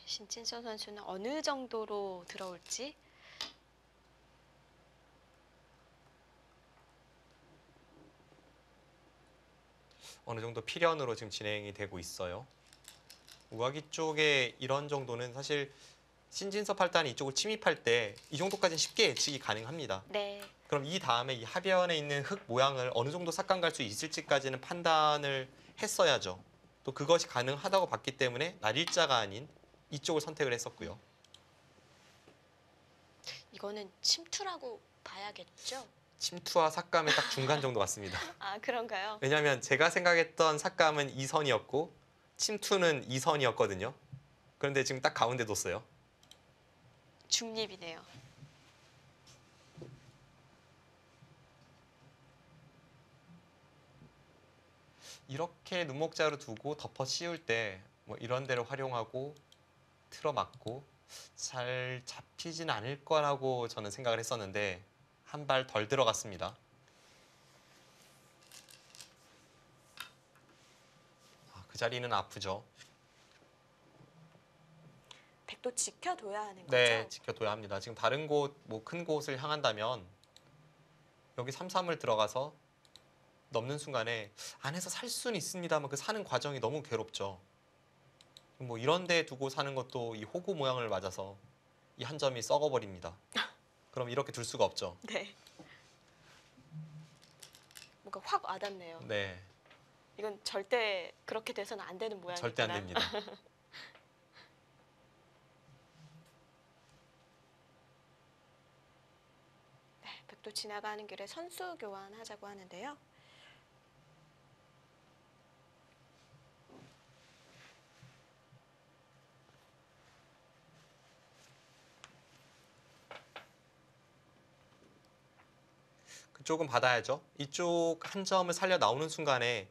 [SPEAKER 1] 신진서 선수는 어느 정도로 들어올지.
[SPEAKER 2] 어느 정도 필연으로 지금 진행이 되고 있어요. 우아기 쪽에 이런 정도는 사실 신진섭 팔단이 이쪽을 침입할 때 이 정도까지는 쉽게 예측이 가능합니다.
[SPEAKER 1] 네.
[SPEAKER 2] 그럼 이 다음에 이 하변에 있는 흙 모양을 어느 정도 삭감 갈 수 있을지까지는 판단을 했어야죠. 또 그것이 가능하다고 봤기 때문에 날일자가 아닌 이쪽을 선택을 했었고요.
[SPEAKER 1] 이거는 침투라고 봐야겠죠?
[SPEAKER 2] 침투와 삭감의 딱 중간 정도 같습니다.
[SPEAKER 1] 아, 그런가요?
[SPEAKER 2] 왜냐하면 제가 생각했던 삭감은 2선이었고 침투는 2선이었거든요. 그런데 지금 딱 가운데 뒀어요.
[SPEAKER 1] 중립이네요.
[SPEAKER 2] 이렇게 눈목자로 두고 덮어 씌울 때 뭐 이런 데를 활용하고 틀어 막고 잘 잡히진 않을 거라고 저는 생각을 했었는데 한 발 덜 들어갔습니다. 그 자리는 아프죠.
[SPEAKER 1] 백도 지켜둬야 하는 거죠?
[SPEAKER 2] 네, 지켜둬야 합니다. 지금 다른 곳, 뭐 큰 곳을 향한다면 여기 3-3을 들어가서 넘는 순간에 안에서 살 수는 있습니다만 그 사는 과정이 너무 괴롭죠. 뭐 이런 데 두고 사는 것도 이 호구 모양을 맞아서 이 한 점이 썩어버립니다. 그럼 이렇게 둘 수가 없죠.
[SPEAKER 1] 네. 뭔가 확 와닿네요.
[SPEAKER 2] 네,
[SPEAKER 1] 이건 절대 그렇게 돼서는 안 되는 모양이구나.
[SPEAKER 2] 절대 안 됩니다.
[SPEAKER 1] 네, 백도 지나가는 길에 선수 교환하자고 하는데요.
[SPEAKER 2] 그쪽은 받아야죠. 이쪽 한 점을 살려 나오는 순간에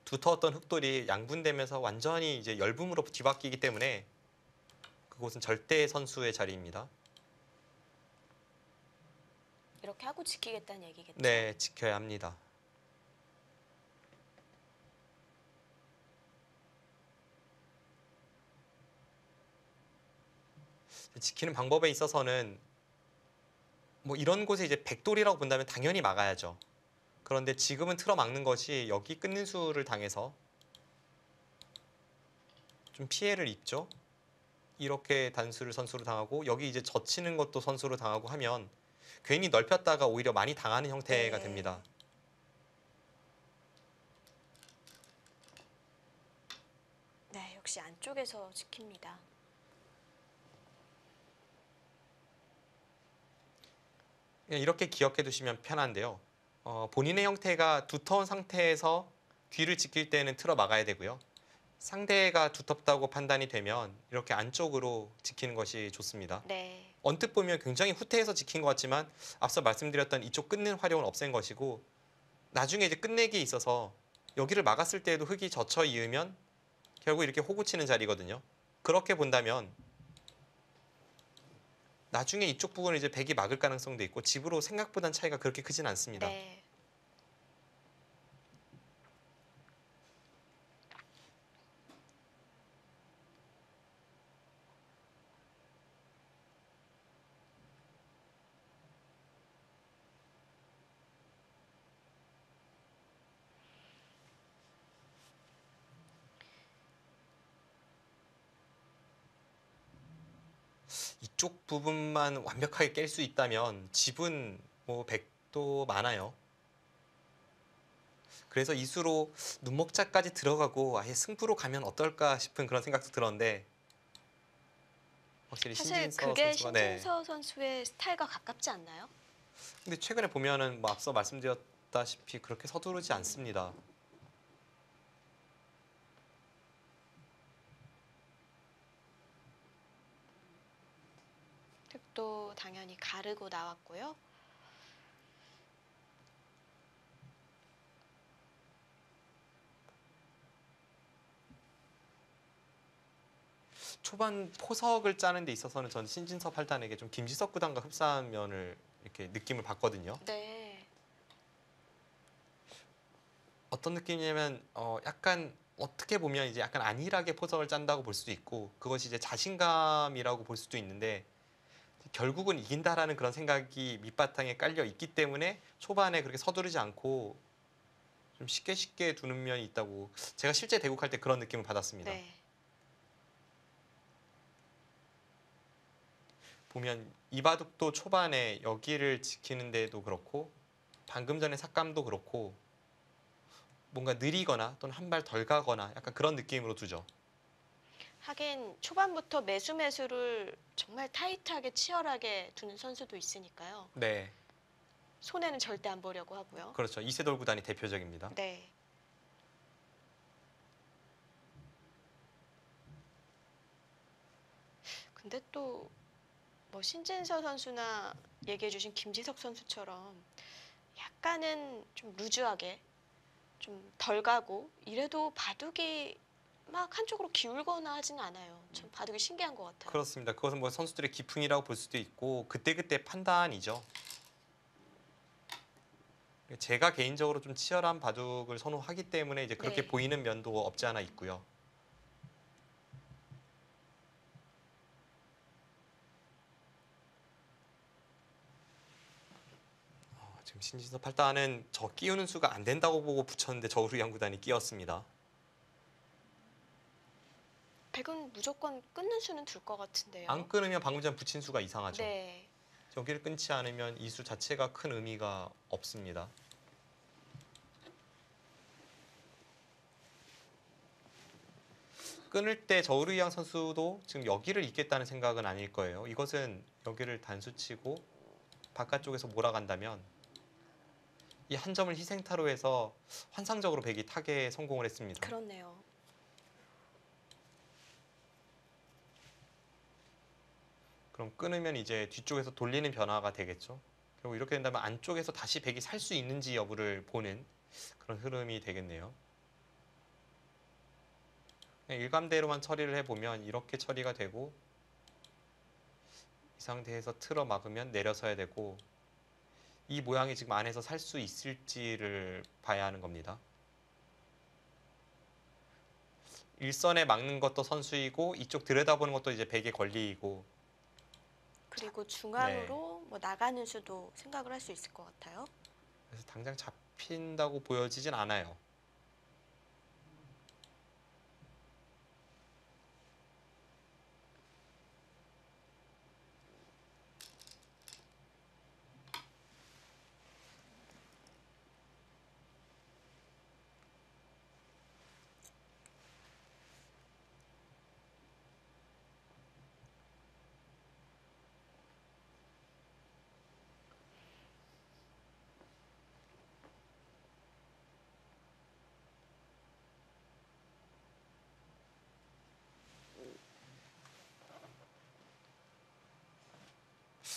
[SPEAKER 2] 두터웠던 흙돌이 양분되면서 완전히 이제 열분으로 뒤바뀌기 때문에 그곳은 절대 선수의 자리입니다.
[SPEAKER 1] 이렇게 하고 지키겠다는 얘기겠죠?
[SPEAKER 2] 네, 지켜야 합니다. 지키는 방법에 있어서는 뭐 이런 곳에 이제 백돌이라고 본다면 당연히 막아야죠. 그런데 지금은 틀어 막는 것이 여기 끊는 수를 당해서 좀 피해를 입죠. 이렇게 단수를 선수로 당하고 여기 이제 젖히는 것도 선수로 당하고 하면 괜히 넓혔다가 오히려 많이 당하는 형태가
[SPEAKER 1] 네.
[SPEAKER 2] 됩니다.
[SPEAKER 1] 네, 역시 안쪽에서 지킵니다.
[SPEAKER 2] 그냥 이렇게 기억해 두시면 편한데요. 본인의 형태가 두터운 상태에서 뒤를 지킬 때는 틀어 막아야 되고요. 상대가 두텁다고 판단이 되면 이렇게 안쪽으로 지키는 것이 좋습니다.
[SPEAKER 1] 네.
[SPEAKER 2] 언뜻 보면 굉장히 후퇴해서 지킨 것 같지만 앞서 말씀드렸던 이쪽 끊는 활용은 없앤 것이고 나중에 이제 끝내기에 있어서 여기를 막았을 때에도 흙이 젖혀 이으면 결국 이렇게 호구치는 자리거든요. 그렇게 본다면 나중에 이쪽 부분을 이제 백이 막을 가능성도 있고 집으로 생각보단 차이가 그렇게 크진 않습니다.
[SPEAKER 1] 네.
[SPEAKER 2] 이쪽 부분만 완벽하게 깰 수 있다면 집은 뭐 100도 많아요. 그래서 이수로 눈목자까지 들어가고 아예 승부로 가면 어떨까 싶은 그런 생각도 들었는데 확실히
[SPEAKER 1] 사실
[SPEAKER 2] 신진서
[SPEAKER 1] 그게
[SPEAKER 2] 선수가 네.
[SPEAKER 1] 신진서 선수의 스타일과 가깝지 않나요?
[SPEAKER 2] 근데 최근에 보면은 뭐 앞서 말씀드렸다시피 그렇게 서두르지 않습니다.
[SPEAKER 1] 또 당연히 가르고 나왔고요.
[SPEAKER 2] 초반 포석을 짜는 데 있어서는 전 신진서 팔단에게 좀 김지석 구단과 흡사한 면을 이렇게 느낌을 받거든요.
[SPEAKER 1] 네.
[SPEAKER 2] 어떤 느낌이냐면 약간 어떻게 보면 이제 약간 안일하게 포석을 짠다고 볼 수도 있고 그것이 이제 자신감이라고 볼 수도 있는데 결국은 이긴다라는 그런 생각이 밑바탕에 깔려 있기 때문에 초반에 그렇게 서두르지 않고 좀 쉽게 쉽게 두는 면이 있다고 제가 실제 대국할 때 그런 느낌을 받았습니다.
[SPEAKER 1] 네.
[SPEAKER 2] 보면 이바둑도 초반에 여기를 지키는데도 그렇고 방금 전에 삭감도 그렇고 뭔가 느리거나 또는 한 발 덜 가거나 약간 그런 느낌으로 두죠.
[SPEAKER 1] 하긴 초반부터 매수를 정말 타이트하게 치열하게 두는 선수도 있으니까요.
[SPEAKER 2] 네,
[SPEAKER 1] 손해는 절대 안 보려고 하고요.
[SPEAKER 2] 그렇죠. 이세돌 구단이 대표적입니다.
[SPEAKER 1] 네. 근데 또 뭐 신진서 선수나 얘기해주신 김지석 선수처럼 약간은 좀 루즈하게 좀 덜 가고 이래도 바둑이 막 한쪽으로 기울거나 하진 않아요. 참 바둑이 신기한 것 같아요.
[SPEAKER 2] 그렇습니다. 그것은 뭐 선수들의 기풍이라고 볼 수도 있고 그때그때 판단이죠. 제가 개인적으로 좀 치열한 바둑을 선호하기 때문에 이제 그렇게
[SPEAKER 1] 네.
[SPEAKER 2] 보이는 면도 없지 않아 있고요. 지금 신진서 팔단은 저 끼우는 수가 안 된다고 보고 붙였는데 저우르 양구단이 끼웠습니다.
[SPEAKER 1] 백은 무조건 끊는 수는 둘 것 같은데요.
[SPEAKER 2] 안 끊으면 방금 전 붙인 수가 이상하죠.
[SPEAKER 1] 네.
[SPEAKER 2] 여기를 끊지 않으면 이 수 자체가 큰 의미가 없습니다. 끊을 때 저우르이양 선수도 지금 여기를 잇겠다는 생각은 아닐 거예요. 이것은 여기를 단수치고 바깥쪽에서 몰아간다면 이 한 점을 희생타로 해서 환상적으로 백이 타개에 성공을 했습니다.
[SPEAKER 1] 그렇네요.
[SPEAKER 2] 그럼 끊으면 이제 뒤쪽에서 돌리는 변화가 되겠죠. 결국 이렇게 된다면 안쪽에서 다시 백이 살 수 있는지 여부를 보는 그런 흐름이 되겠네요. 일감대로만 처리를 해보면 이렇게 처리가 되고 이 상태에서 틀어 막으면 내려서야 되고 이 모양이 지금 안에서 살 수 있을지를 봐야 하는 겁니다. 일선에 막는 것도 선수이고 이쪽 들여다보는 것도 이제 백의 권리이고
[SPEAKER 1] 그리고 중앙으로 뭐 나가는 수도 생각을 할 수 있을 것 같아요.
[SPEAKER 2] 그래서 당장 잡힌다고 보여지진 않아요.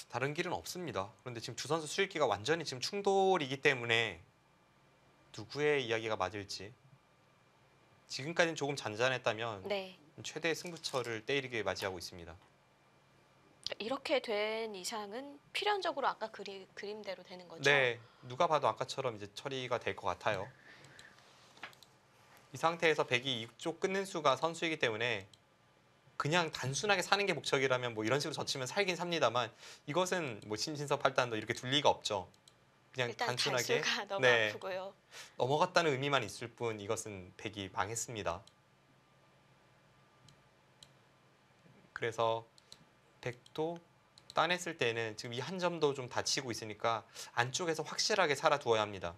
[SPEAKER 2] 다른 길은 없습니다. 그런데 지금 두 선수 수익기가 완전히 지금 충돌이기 때문에 누구의 이야기가 맞을지 지금까지는 조금 잔잔했다면
[SPEAKER 1] 네.
[SPEAKER 2] 최대의 승부처를 때리게 맞이하고 있습니다.
[SPEAKER 1] 이렇게 된 이상은 필연적으로 아까 그림대로 되는 거죠?
[SPEAKER 2] 네, 누가 봐도 아까처럼 이제 처리가 될 것 같아요. 이 상태에서 백이 이쪽 끊는 수가 선수이기 때문에 그냥 단순하게 사는 게 목적이라면 뭐 이런 식으로 젖히면 살긴 삽니다만 이것은 뭐 신진서 팔단도 이렇게 둘 리가 없죠. 그냥
[SPEAKER 1] 일단
[SPEAKER 2] 단순하게
[SPEAKER 1] 단수가 너무
[SPEAKER 2] 네,
[SPEAKER 1] 아프고요.
[SPEAKER 2] 넘어갔다는 의미만 있을 뿐 이것은 백이 망했습니다. 그래서 백도 따냈을 때는 지금 이 한 점도 좀 다치고 있으니까 안쪽에서 확실하게 살아두어야 합니다.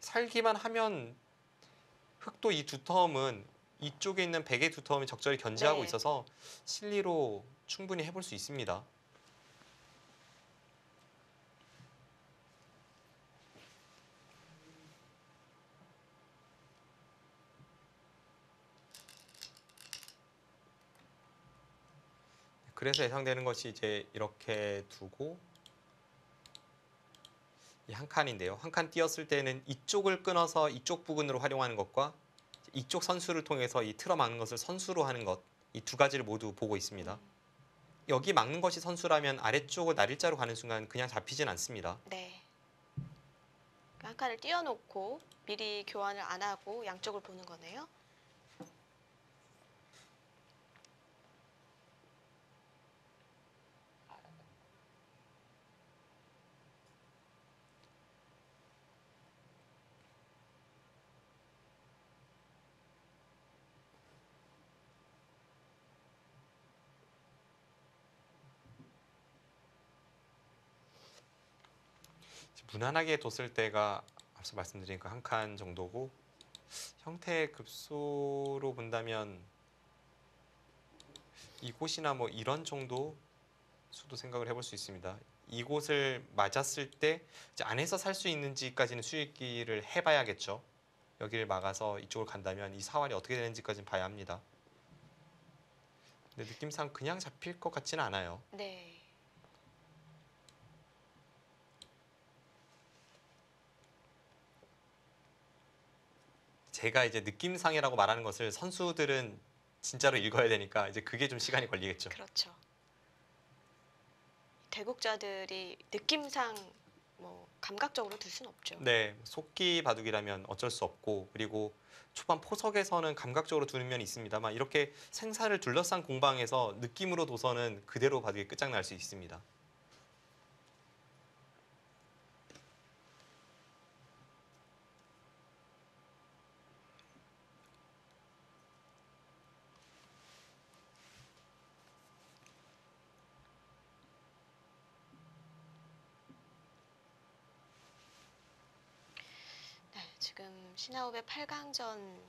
[SPEAKER 2] 살기만 하면 흑도 이 두 텀은 이쪽에 있는 백의 두 텀이 적절히 견제하고
[SPEAKER 1] 네.
[SPEAKER 2] 있어서 실리로 충분히 해볼 수 있습니다. 그래서 예상되는 것이 이제 이렇게 두고 이 한 칸인데요. 한 칸 띄었을 때는 이쪽을 끊어서 이쪽 부근으로 활용하는 것과 이쪽 선수를 통해서 이 틀어 막는 것을 선수로 하는 것, 이 두 가지를 모두 보고 있습니다. 여기 막는 것이 선수라면 아래쪽을 날일자로 가는 순간 그냥 잡히진 않습니다.
[SPEAKER 1] 네. 한 칸을 띄워놓고 미리 교환을 안 하고 양쪽을 보는 거네요.
[SPEAKER 2] 무난하게 뒀을 때가 앞서 말씀드린 그 한 칸 정도고 형태의 급소로 본다면 이곳이나 뭐 이런 정도 수도 생각을 해볼 수 있습니다. 이곳을 맞았을 때 이제 안에서 살 수 있는지까지는 수익기를 해봐야겠죠. 여기를 막아서 이쪽을 간다면 이 사활이 어떻게 되는지까지는 봐야 합니다. 근데 느낌상 그냥 잡힐 것 같지는 않아요.
[SPEAKER 1] 네.
[SPEAKER 2] 제가 이제 느낌상이라고 말하는 것을 선수들은 진짜로 읽어야 되니까 이제 그게 좀 시간이 걸리겠죠.
[SPEAKER 1] 그렇죠. 대국자들이 느낌상 뭐 감각적으로 둘 수는 없죠.
[SPEAKER 2] 네, 속기 바둑이라면 어쩔 수 없고 그리고 초반 포석에서는 감각적으로 두는 면이 있습니다만 이렇게 생사를 둘러싼 공방에서 느낌으로 둬서는 그대로 바둑이 끝장날 수 있습니다.
[SPEAKER 1] 네, 지금 신하옵의 8강전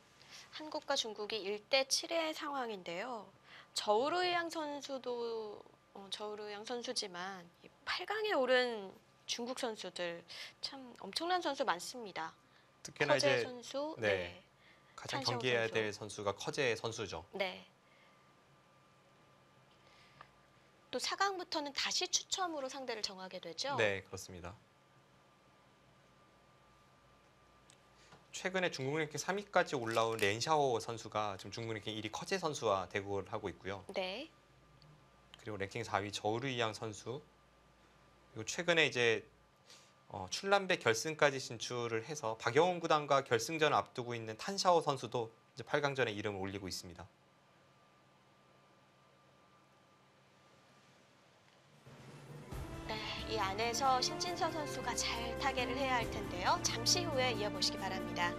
[SPEAKER 1] 한국과 중국이 1대 7의 상황인데요. 저우르양 선수도 저우르양 선수지만 8강에 오른 중국 선수들 참 엄청난 선수 많습니다.
[SPEAKER 2] 특히나
[SPEAKER 1] 커제
[SPEAKER 2] 이제
[SPEAKER 1] 선수,
[SPEAKER 2] 네.
[SPEAKER 1] 네,
[SPEAKER 2] 가장
[SPEAKER 1] 찬샤오
[SPEAKER 2] 경계해야
[SPEAKER 1] 선수.
[SPEAKER 2] 될 선수가 커제 선수죠.
[SPEAKER 1] 네. 또 4강부터는 다시 추첨으로 상대를 정하게 되죠.
[SPEAKER 2] 네, 그렇습니다. 최근에 중국 랭킹 3위까지 올라온 렌샤오 선수가 지금 중국 랭킹 1위 커제 선수와 대국을 하고 있고요.
[SPEAKER 1] 네.
[SPEAKER 2] 그리고 랭킹 4위 저우르이양 선수. 그리고 최근에 이제 출란배 결승까지 진출을 해서 박영훈 구단과 결승전을 앞두고 있는 탄샤오 선수도 이제 8강전에 이름을 올리고 있습니다.
[SPEAKER 1] 네, 이 안에서 신진서 선수가 잘 타개를 해야 할 텐데요. 잠시 후에 이어보시기 바랍니다.